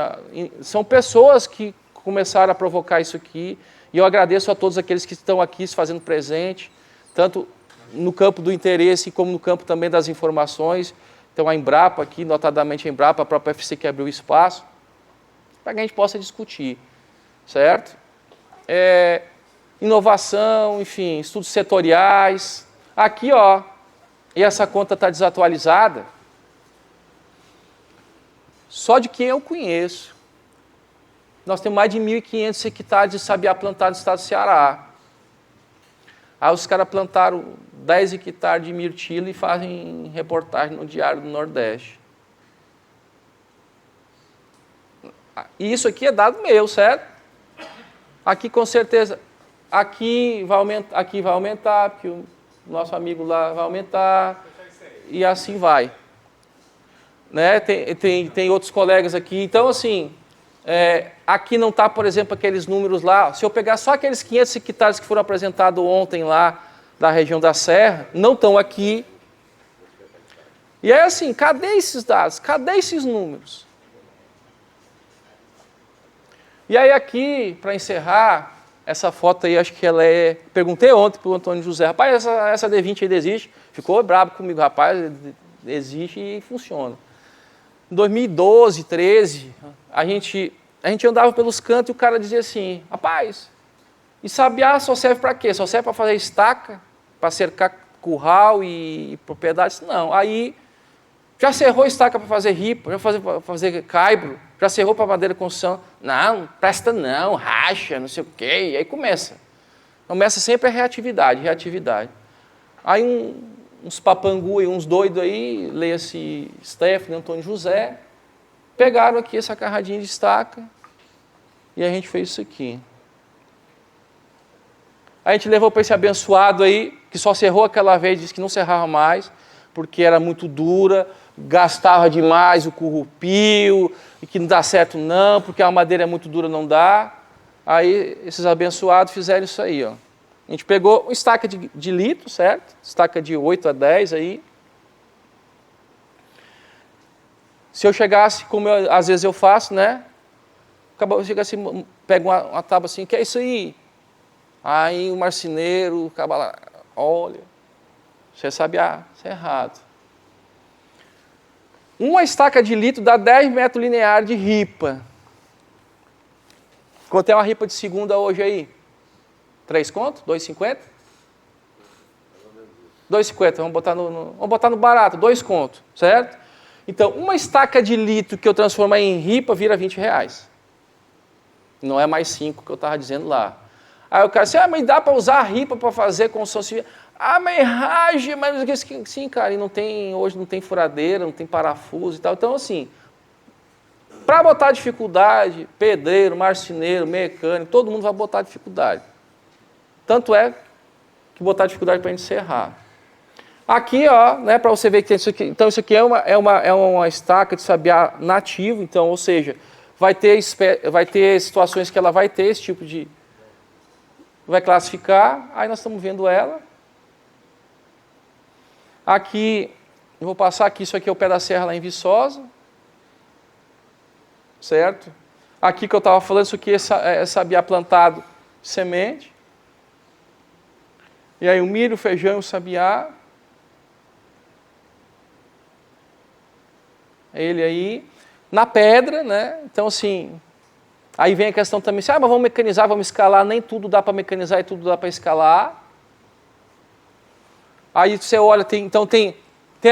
A: são pessoas que começaram a provocar isso aqui, e eu agradeço a todos aqueles que estão aqui se fazendo presente, tanto no campo do interesse como no campo também das informações. Então a Embrapa aqui, notadamente a Embrapa, a própria FC que abriu espaço, para que a gente possa discutir, certo? Inovação, enfim, estudos setoriais. Aqui, ó, e essa conta está desatualizada, só de quem eu conheço. Nós temos mais de 1.500 hectares de sabiá plantado no estado do Ceará. Aí os caras plantaram 10 hectares de mirtilo e fazem reportagem no Diário do Nordeste. E isso aqui é dado meu, certo? Aqui com certeza, aqui vai aumentar, porque o nosso amigo lá vai aumentar, e assim vai. Né? Tem outros colegas aqui, então assim, aqui não está, por exemplo, aqueles números lá, se eu pegar só aqueles 500 hectares que foram apresentados ontem lá, da região da Serra, não estão aqui. E aí assim, cadê esses dados? Cadê esses números? E aí aqui, para encerrar, essa foto aí, acho que ela é... Perguntei ontem para o Antônio José, rapaz, essa D20 ainda existe? Ficou bravo comigo, rapaz, existe e funciona. Em 2012, 2013, a gente andava pelos cantos e o cara dizia assim, rapaz, e sabiá só serve para quê? Só serve para fazer estaca, para cercar curral e propriedades? Não, aí já cerrou estaca para fazer ripa, já para fazer caibro, já cerrou para madeira de construção. Não, presta não, racha, não sei o quê, e aí começa. Começa sempre a reatividade. Aí uns papangu e uns doidos aí, leia-se Stephanie, Antônio José, pegaram aqui essa carradinha de estaca e a gente fez isso aqui. A gente levou para esse abençoado aí, que só cerrou aquela vez, disse que não cerrava mais, porque era muito dura, gastava demais o currupio, e que não dá certo não, porque a madeira é muito dura, não dá. Aí esses abençoados fizeram isso aí, ó. A gente pegou uma estaca de litro, certo? Estaca de 8 a 10 aí. Se eu chegasse, como às vezes eu faço, né? Eu chego assim, pego uma tábua assim, que é isso aí? Aí o marceneiro, acaba lá, olha, você sabe, isso é errado. Uma estaca de litro dá 10 metros lineares de ripa. Quanto é uma ripa de segunda hoje aí? 3 conto? 2,50? 2,50, vamos botar no barato, 2 conto, certo? Então, uma estaca de litro que eu transformar em ripa vira R$20. Não é mais 5 que eu estava dizendo lá. Aí o cara disse, mas dá para usar a ripa para fazer construção civil? Mas raja, mas sim, cara, e hoje não tem furadeira, não tem parafuso e tal. Então, assim, para botar dificuldade, pedreiro, marceneiro, mecânico, todo mundo vai botar dificuldade. Tanto é que botar dificuldade para a gente serrar. Aqui, ó, né, para você ver que tem isso aqui. Então, isso aqui é uma estaca de sabiá nativo, então, ou seja, vai ter situações que ela vai ter esse tipo de... Vai classificar, aí nós estamos vendo ela. Aqui, eu vou passar aqui, isso aqui é o pé da serra lá em Viçosa. Certo? Aqui que eu estava falando, isso aqui é sabiá plantado de semente. E aí o milho, o feijão e o sabiá.
B: ele aí, na pedra, né? Então, assim, aí vem a questão também, assim, mas vamos mecanizar, vamos escalar, nem tudo dá para mecanizar e tudo dá para escalar. Aí você olha, então tem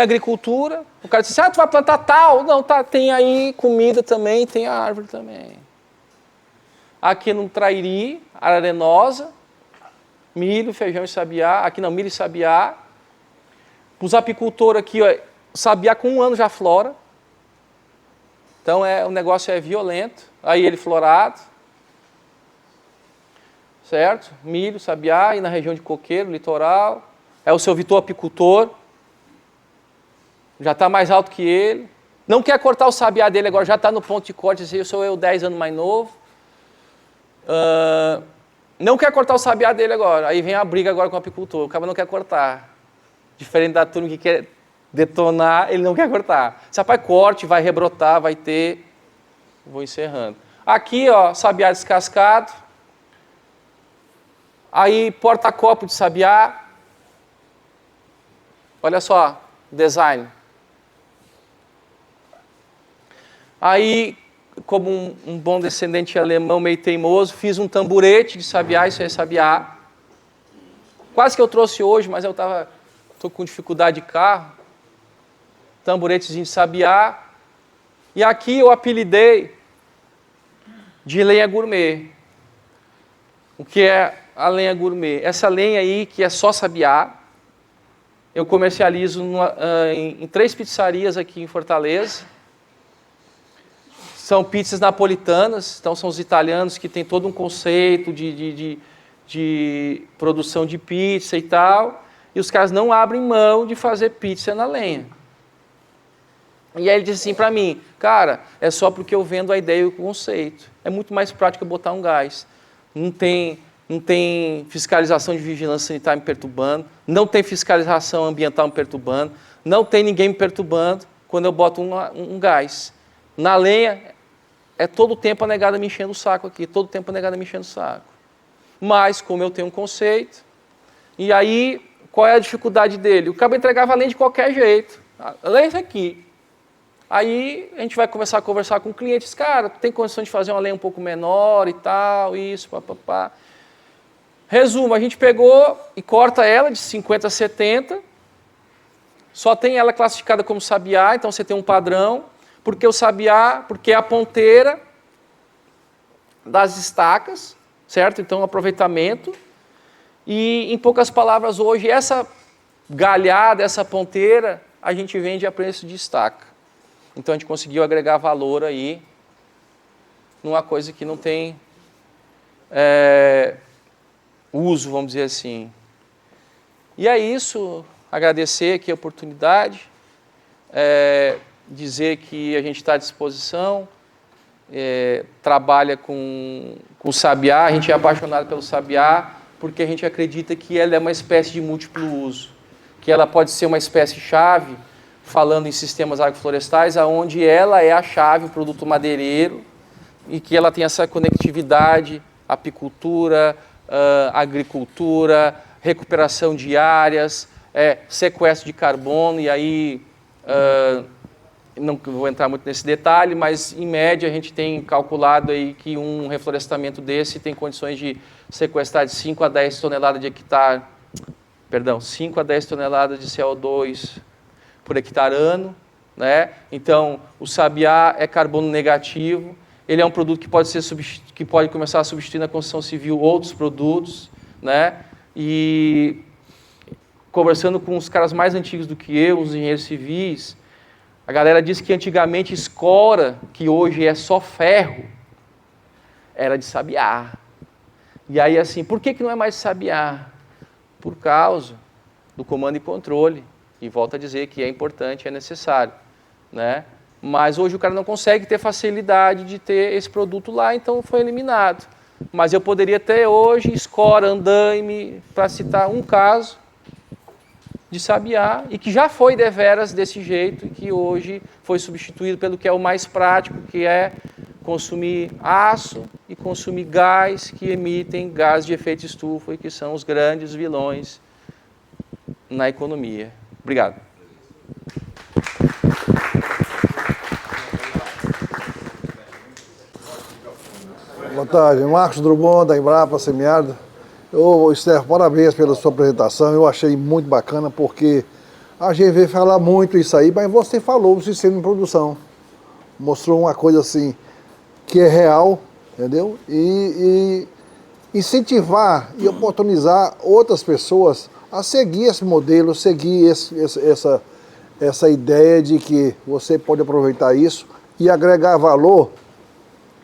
B: agricultura, o cara diz assim, tu vai plantar tal, não, tá, tem aí comida também, tem a árvore também. Aqui no Trairi, arenosa, milho, feijão e sabiá, aqui não, milho e sabiá. Os apicultores aqui, ó, sabiá com 1 ano já flora. Então o negócio é violento. Aí ele florado. Certo? Milho, sabiá, e na região de Coqueiro, litoral. É o seu Vitor apicultor. Já está mais alto que ele. Não quer cortar o sabiá dele agora, já está no ponto de corte. Eu sou eu 10 anos mais novo. Não quer cortar o sabiá dele agora. Aí vem a briga agora com o apicultor. O cara não quer cortar. Diferente da turma que quer detonar, ele não quer cortar. Se rapaz, corte, vai rebrotar, vai ter. Vou encerrando. Aqui, ó, sabiá descascado. Aí, porta-copo de sabiá. Olha só, design. Aí, como um bom descendente alemão meio teimoso, fiz um tamburete de sabiá, isso é sabiá. Quase que eu trouxe hoje, mas eu estou com dificuldade de carro. Tamburetezinho de sabiá. E aqui eu apelidei de lenha gourmet. O que é a lenha gourmet? Essa lenha aí, que é só sabiá, eu comercializo em 3 pizzarias aqui em Fortaleza. São pizzas napolitanas, então são os italianos que têm todo um conceito de produção de pizza e tal, e os caras não abrem mão de fazer pizza na lenha. E aí ele disse assim para mim, cara, é só porque eu vendo a ideia e o conceito. É muito mais prático eu botar um gás. Não tem fiscalização de vigilância sanitária me perturbando, não tem fiscalização ambiental me perturbando, não tem ninguém me perturbando quando eu boto um gás. Na lenha, é todo o tempo a negada me enchendo o saco aqui, todo o tempo a negada me enchendo o saco. Mas, como eu tenho um conceito, e aí, qual é a dificuldade dele? O cabo entregava a lenha de qualquer jeito. A lenha é isso aqui. Aí, a gente vai começar a conversar com clientes, cara, tem condição de fazer uma lenha um pouco menor e tal, isso, papapá. Resumo, a gente pegou e corta ela de 50 a 70, só tem ela classificada como sabiá, então você tem um padrão, porque o sabiá, porque é a ponteira das estacas, certo? Então, aproveitamento. E, em poucas palavras, hoje, essa galhada, essa ponteira, a gente vende a preço de estaca. Então, a gente conseguiu agregar valor aí numa coisa que não tem uso, vamos dizer assim. E é isso, agradecer aqui a oportunidade, dizer que a gente está à disposição, trabalha com sabiá, a gente é apaixonado pelo sabiá, porque a gente acredita que ela é uma espécie de múltiplo uso, que ela pode ser uma espécie-chave, falando em sistemas agroflorestais, onde ela é a chave, o produto madeireiro, e que ela tem essa conectividade, apicultura, agricultura, recuperação de áreas, sequestro de carbono, e aí não vou entrar muito nesse detalhe, mas em média a gente tem calculado aí que um reflorestamento desse tem condições de sequestrar de 5 a 10 toneladas de hectare, 5 a 10 toneladas de CO2 por hectare ano, né? Então, o sabiá é carbono negativo, ele é um produto que pode começar a substituir na construção civil outros produtos, né? E conversando com os caras mais antigos do que eu, os engenheiros civis, a galera diz que antigamente escora, que hoje é só ferro, era de sabiá. E aí assim, por que não é mais sabiá? Por causa do comando e controle. E volto a dizer que é importante, é necessário, né? Mas hoje o cara não consegue ter facilidade de ter esse produto lá, então foi eliminado. Mas eu poderia ter hoje escora, andaime, para citar um caso de sabiá, e que já foi deveras desse jeito, e que hoje foi substituído pelo que é o mais prático, que é consumir aço e consumir gás, que emitem gás de efeito estufa, e que são os grandes vilões na economia. Obrigado.
C: tarde, Marcos Drummond, da Embrapa Semiárido. Esther, parabéns pela sua apresentação, eu achei muito bacana, porque a gente veio falar muito isso aí, mas você falou do sistema de produção. Mostrou uma coisa assim, que é real, entendeu? E incentivar e oportunizar outras pessoas a seguir esse modelo, seguir essa ideia de que você pode aproveitar isso e agregar valor,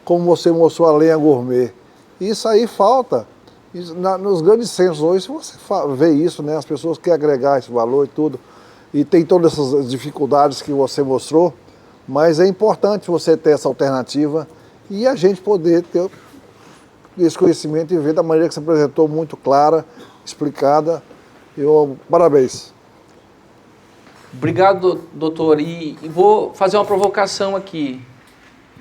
C: como você mostrou a lenha gourmet. Isso aí falta. Nos grandes centros hoje, você vê isso, né? As pessoas querem agregar esse valor e tudo. E tem todas essas dificuldades que você mostrou, mas é importante você ter essa alternativa e a gente poder ter esse conhecimento e ver da maneira que você apresentou, muito clara, explicada. Parabéns.
B: Obrigado, doutor. E vou fazer uma provocação aqui.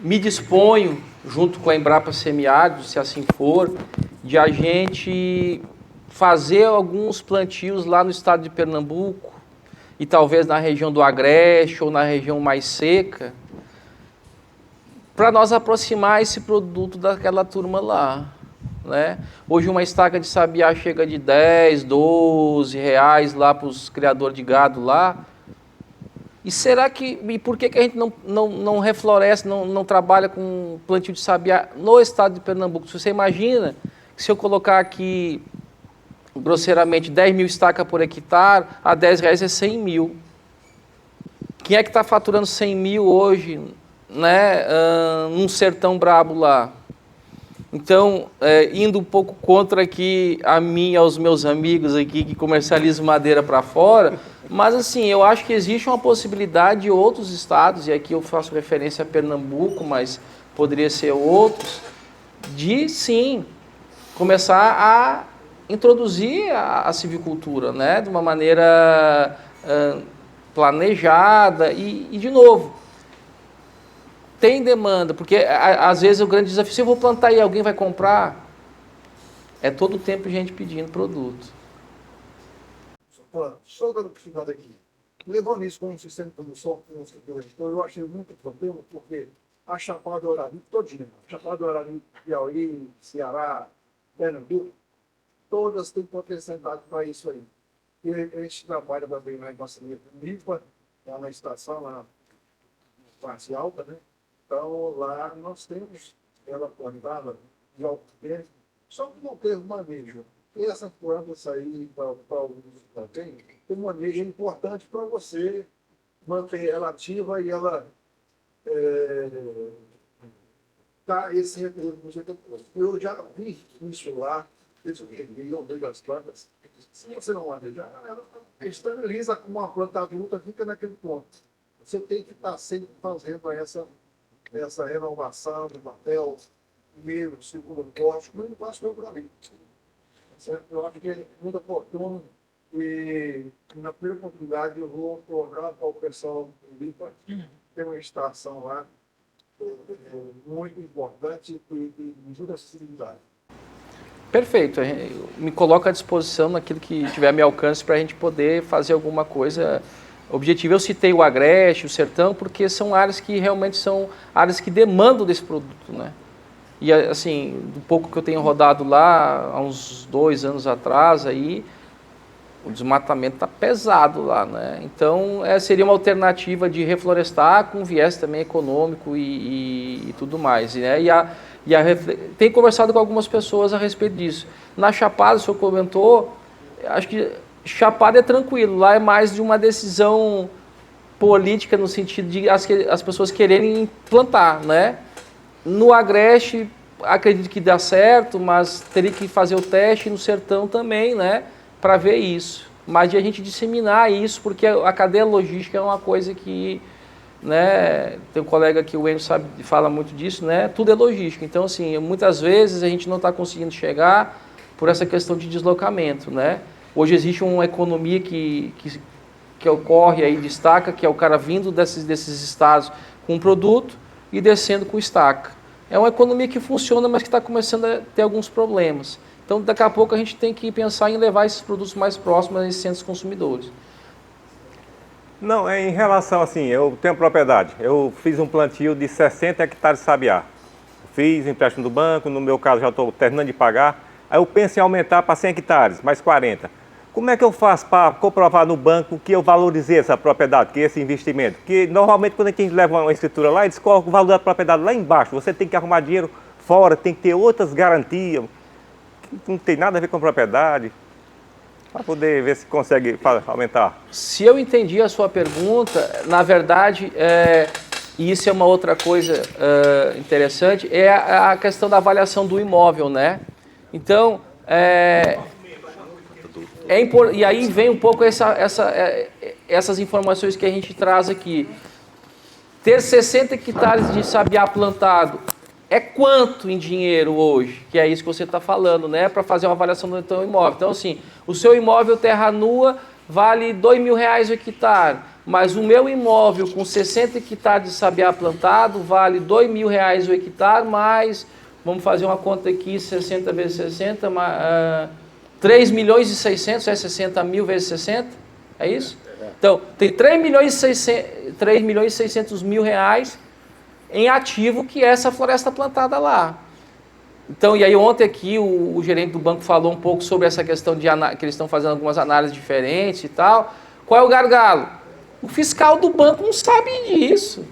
B: Me disponho, junto com a Embrapa Semiárido, se assim for, de a gente fazer alguns plantios lá no estado de Pernambuco e talvez na região do Agreste ou na região mais seca, para nós aproximar esse produto daquela turma lá, né? Hoje uma estaca de sabiá chega de 10, 12 reais lá para os criadores de gado lá. E será que, e por que a gente não refloresce, não trabalha com plantio de sabiá no estado de Pernambuco? Se você imagina que se eu colocar aqui, grosseiramente, 10 mil estacas por hectare, a 10 reais é 100 mil. Quem é que está faturando 100 mil hoje, né, num sertão brabo lá? Então, indo um pouco contra aqui a mim e aos meus amigos aqui que comercializam madeira para fora, mas assim, eu acho que existe uma possibilidade de outros estados, e aqui eu faço referência a Pernambuco, mas poderia ser outros, de sim, começar a introduzir a silvicultura, né, de uma maneira planejada e de novo, tem demanda, porque às vezes o grande desafio, se eu vou plantar e alguém vai comprar, é todo o tempo gente pedindo produto.
C: Só dando para final aqui, levando isso como um sistema de produção, então eu achei muito problema, porque a Chapada do Arari todinha, Chapada do Arari, Piauí, Ceará, Pernambuco, todas têm potencialidade para isso aí. E a gente trabalha também na parceria com o IPA, lá na estação, lá na parte alta, né? Então lá nós temos ela plantada de alto tempo, só que não teve manejo. E essa planta sair para o uso também, o manejo é importante para você manter ela ativa e ela tá esse retorno do jeito que eu já vi isso lá, isso que eu vejo as plantas. Se você não manejar, ela esteriliza com uma planta adulta, fica naquele ponto. Você tem que estar sempre fazendo essa renovação do papel, primeiro, segundo corte, mas não passa por ali. Eu acho que é muito oportuno e na primeira oportunidade eu vou colocar para o pessoal do IPA, tem uma estação lá muito importante e ajuda a acessibilidade.
B: Perfeito, eu me coloco à disposição naquilo que tiver a meu alcance para a gente poder fazer alguma coisa objetiva. Eu citei o Agreste, o Sertão, porque são áreas que realmente são áreas que demandam desse produto, né? E assim, do pouco que eu tenho rodado lá, há uns 2 anos atrás, aí, o desmatamento está pesado lá, né? Então, seria uma alternativa de reflorestar com viés também econômico e tudo mais, né? Tenho conversado com algumas pessoas a respeito disso. Na Chapada, o senhor comentou, acho que Chapada é tranquilo, lá é mais de uma decisão política no sentido de as pessoas quererem plantar, né? No Agreste, acredito que dá certo, mas teria que fazer o teste no Sertão também, né? Para ver isso. Mas de a gente disseminar isso, porque a cadeia logística é uma coisa que, né? Tem um colega aqui, o Enzo, fala muito disso, né? Tudo é logística. Então, assim, muitas vezes a gente não está conseguindo chegar por essa questão de deslocamento, né? Hoje existe uma economia que ocorre aí, destaca, que é o cara vindo desses estados com um produto e descendo com estaca. É uma economia que funciona, mas que está começando a ter alguns problemas. Então, daqui a pouco a gente tem que pensar em levar esses produtos mais próximos a esses centros consumidores.
D: Não, em relação assim, eu tenho propriedade. Eu fiz um plantio de 60 hectares de sabiá. fiz empréstimo do banco, no meu caso já estou terminando de pagar, aí eu penso em aumentar para 100 hectares, mais 40. Como é que eu faço para comprovar no banco que eu valorizei essa propriedade, que esse investimento? Porque normalmente quando a gente leva uma escritura lá, eles colocam o valor da propriedade lá embaixo, você tem que arrumar dinheiro fora, tem que ter outras garantias, que não tem nada a ver com propriedade, para poder ver se consegue aumentar.
B: Se eu entendi a sua pergunta, na verdade, e isso é uma outra coisa interessante, é a questão da avaliação do imóvel, né? Então, e aí vem um pouco essas informações que a gente traz aqui. Ter 60 hectares de sabiá plantado é quanto em dinheiro hoje? Que é isso que você está falando, né? Para fazer uma avaliação do teu imóvel. Então, assim, o seu imóvel terra nua vale R$2.000 o hectare, mas o meu imóvel com 60 hectares de sabiá plantado vale R$2.000 o hectare, mais, vamos fazer uma conta aqui, 60 vezes 60, 3.600.000, é 60 mil vezes 60? É isso? Então, tem 3.600.000 reais em ativo, que é essa floresta plantada lá. Então, e aí ontem aqui o gerente do banco falou um pouco sobre essa questão que eles estão fazendo algumas análises diferentes e tal. Qual é o gargalo? O fiscal do banco não sabe disso.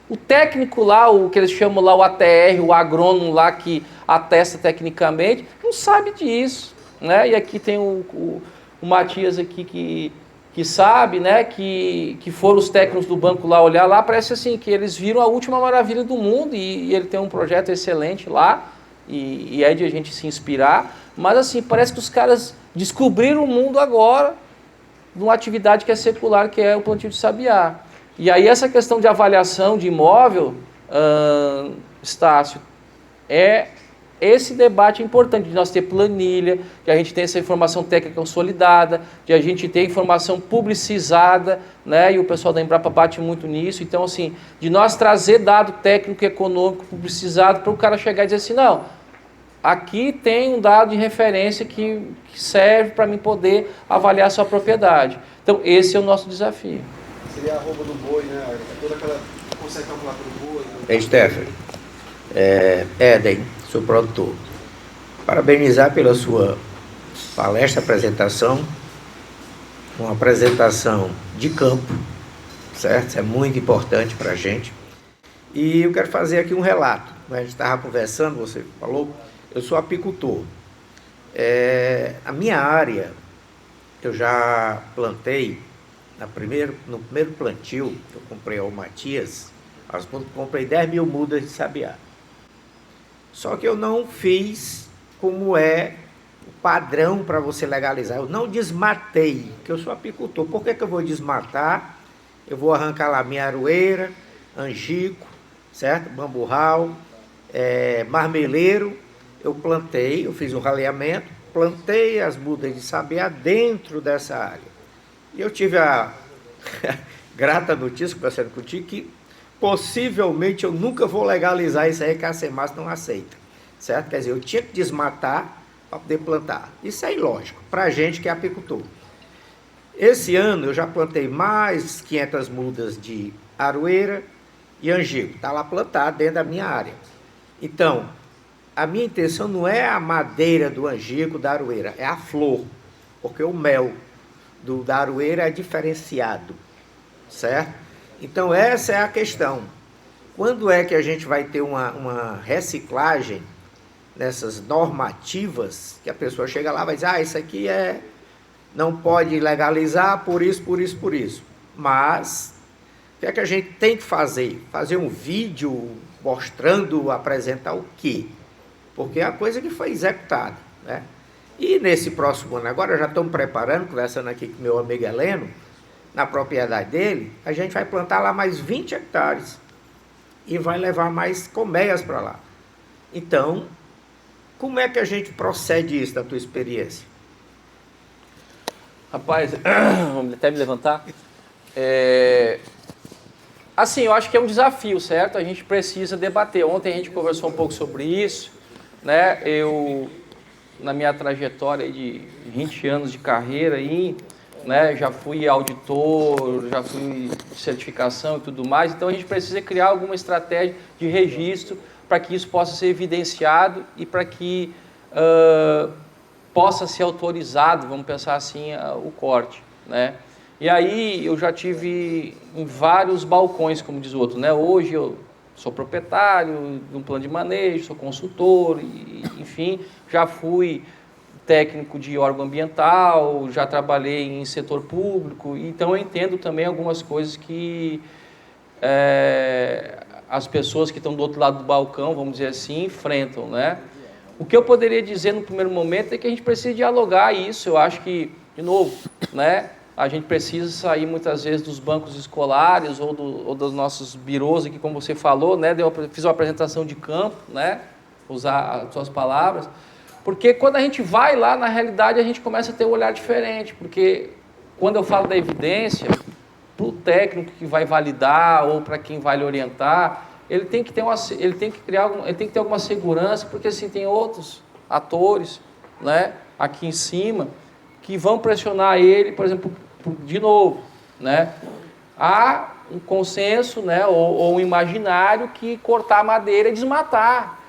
B: O técnico lá, o que eles chamam lá o ATR, o agrônomo lá que atesta tecnicamente, não sabe disso, né? E aqui tem o Matias aqui que sabe, né, que foram os técnicos do banco lá olhar lá, parece assim, que eles viram a última maravilha do mundo e ele tem um projeto excelente lá e é de a gente se inspirar, mas assim, parece que os caras descobriram o mundo agora numa atividade que é secular, que é o plantio de sabiá. E aí essa questão de avaliação de imóvel, Estácio, esse debate é importante, de nós ter planilha, de a gente ter essa informação técnica consolidada, de a gente ter informação publicizada, né? E o pessoal da Embrapa bate muito nisso. Então, assim, de nós trazer dado técnico e econômico publicizado para o cara chegar e dizer assim, não, aqui tem um dado de referência que serve para mim poder avaliar a sua propriedade. Então, esse é o nosso desafio.
E: Seria a arroba do boi, né? Toda aquela... Consegue calcular pelo boi.
F: Né? Stephanie, Éden, sou produtor. Parabenizar pela sua palestra, apresentação. Uma apresentação de campo, certo? Isso é muito importante para a gente. E eu quero fazer aqui um relato. A gente estava conversando, você falou, eu sou apicultor. A minha área, eu já plantei, no primeiro plantio, eu comprei ao Matias, comprei 10 mil mudas de sabiá. Só que eu não fiz como é o padrão para você legalizar. Eu não desmatei, porque eu sou apicultor. Por que eu vou desmatar? Eu vou arrancar lá minha aroeira, angico, certo? Bamburral, marmeleiro. Eu plantei, eu fiz um raleamento, plantei as mudas de sabiá dentro dessa área. E eu tive a grata notícia, conversando contigo, que possivelmente eu nunca vou legalizar isso aí, que a Semas não aceita, certo? Quer dizer, eu tinha que desmatar para poder plantar. Isso é ilógico, para a gente que é apicultor. Esse ano eu já plantei mais 500 mudas de aroeira e angico, está lá plantado dentro da minha área. Então, a minha intenção não é a madeira do angico, da aroeira, é a flor, porque o mel da aroeira é diferenciado, certo? Então essa é a questão. Quando é que a gente vai ter uma reciclagem nessas normativas, que a pessoa chega lá e vai dizer, isso aqui não pode legalizar por isso, por isso, por isso. Mas o que é que a gente tem que fazer? Fazer um vídeo mostrando, apresentar o quê? Porque é a coisa que foi executada, né? E nesse próximo ano agora, já estamos preparando, conversando aqui com meu amigo Heleno, na propriedade dele, a gente vai plantar lá mais 20 hectares e vai levar mais colmeias para lá. Então, como é que a gente procede isso, da tua experiência?
B: Rapaz, vamos até me levantar. Assim, eu acho que é um desafio, certo? A gente precisa debater. Ontem a gente conversou um pouco sobre isso, né? Eu, na minha trajetória de 20 anos de carreira aí, né, já fui auditor, já fui de certificação e tudo mais, então a gente precisa criar alguma estratégia de registro para que isso possa ser evidenciado e para que possa ser autorizado, vamos pensar assim, o corte, né? E aí eu já tive em vários balcões, como diz o outro, né? Hoje eu sou proprietário de um plano de manejo, sou consultor, e, enfim, já fui técnico de órgão ambiental, já trabalhei em setor público, então eu entendo também algumas coisas que as pessoas que estão do outro lado do balcão, vamos dizer assim, enfrentam, né? O que eu poderia dizer no primeiro momento é que a gente precisa dialogar isso. Eu acho que, de novo, né, a gente precisa sair muitas vezes dos bancos escolares ou dos nossos birôs aqui, como você falou, né? Fiz uma apresentação de campo, né? Usar as suas palavras. Porque quando a gente vai lá, na realidade, a gente começa a ter um olhar diferente. Porque quando eu falo da evidência, para o técnico que vai validar ou para quem vai lhe orientar, ele tem que ter alguma segurança, porque assim tem outros atores, né, aqui em cima que vão pressionar ele, por exemplo, de novo, né? Há um consenso, né, ou um imaginário que cortar madeira é desmatar.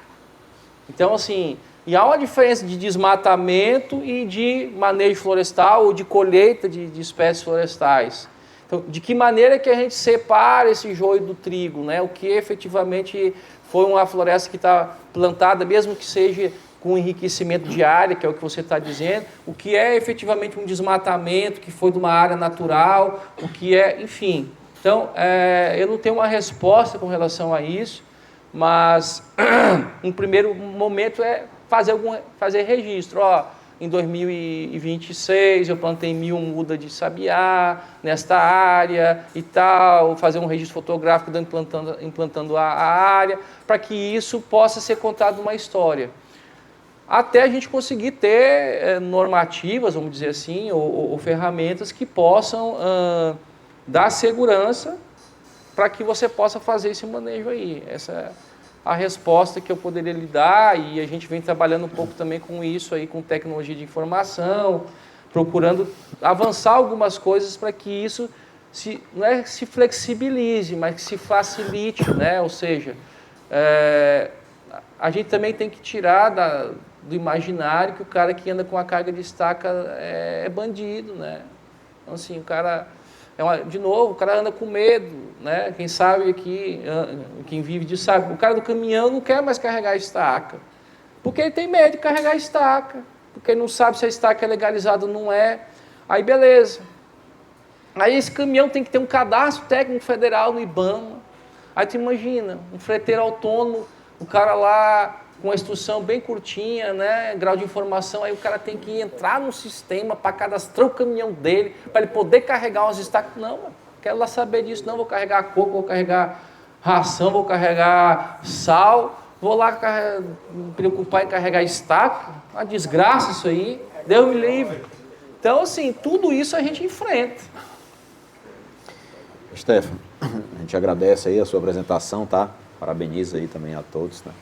B: Então, assim, e há uma diferença de desmatamento e de manejo florestal ou de colheita de espécies florestais. Então, de que maneira que a gente separa esse joio do trigo, né? O que efetivamente foi uma floresta que está plantada, mesmo que seja com enriquecimento de área, que é o que você está dizendo, o que é efetivamente um desmatamento, que foi de uma área natural, o que é, enfim. Então, eu não tenho uma resposta com relação a isso, mas um primeiro momento é fazer registro. Ó, em 2026 eu plantei 1000 mudas de sabiá nesta área e tal, fazer um registro fotográfico implantando a área, para que isso possa ser contado numa história. Até a gente conseguir ter normativas, vamos dizer assim, ou ferramentas que possam dar segurança para que você possa fazer esse manejo aí. Essa é a resposta que eu poderia lhe dar, e a gente vem trabalhando um pouco também com isso aí, com tecnologia de informação, procurando avançar algumas coisas para que isso não é que se flexibilize, mas que se facilite, né? Ou seja, a gente também tem que tirar do imaginário que o cara que anda com a carga de estaca é bandido, né? Então, assim, o cara... de novo, o cara anda com medo, né? Quem sabe aqui, quem vive disso sabe. O cara do caminhão não quer mais carregar a estaca, porque ele tem medo de carregar a estaca, porque ele não sabe se a estaca é legalizada ou não é. Aí, beleza. Aí esse caminhão tem que ter um cadastro técnico federal no IBAMA. Aí tu imagina, um freteiro autônomo, o cara lá com a instrução bem curtinha, né, grau de informação, aí o cara tem que entrar no sistema para cadastrar o caminhão dele, para ele poder carregar umas estacas. Não, mano, quero lá saber disso, não, vou carregar coco, vou carregar ração, vou carregar sal, vou lá me preocupar em carregar estaca, uma desgraça isso aí, Deus me livre. Então, assim, tudo isso a gente enfrenta.
G: Stefano, a gente agradece aí a sua apresentação, tá? Parabeniza aí também a todos, né?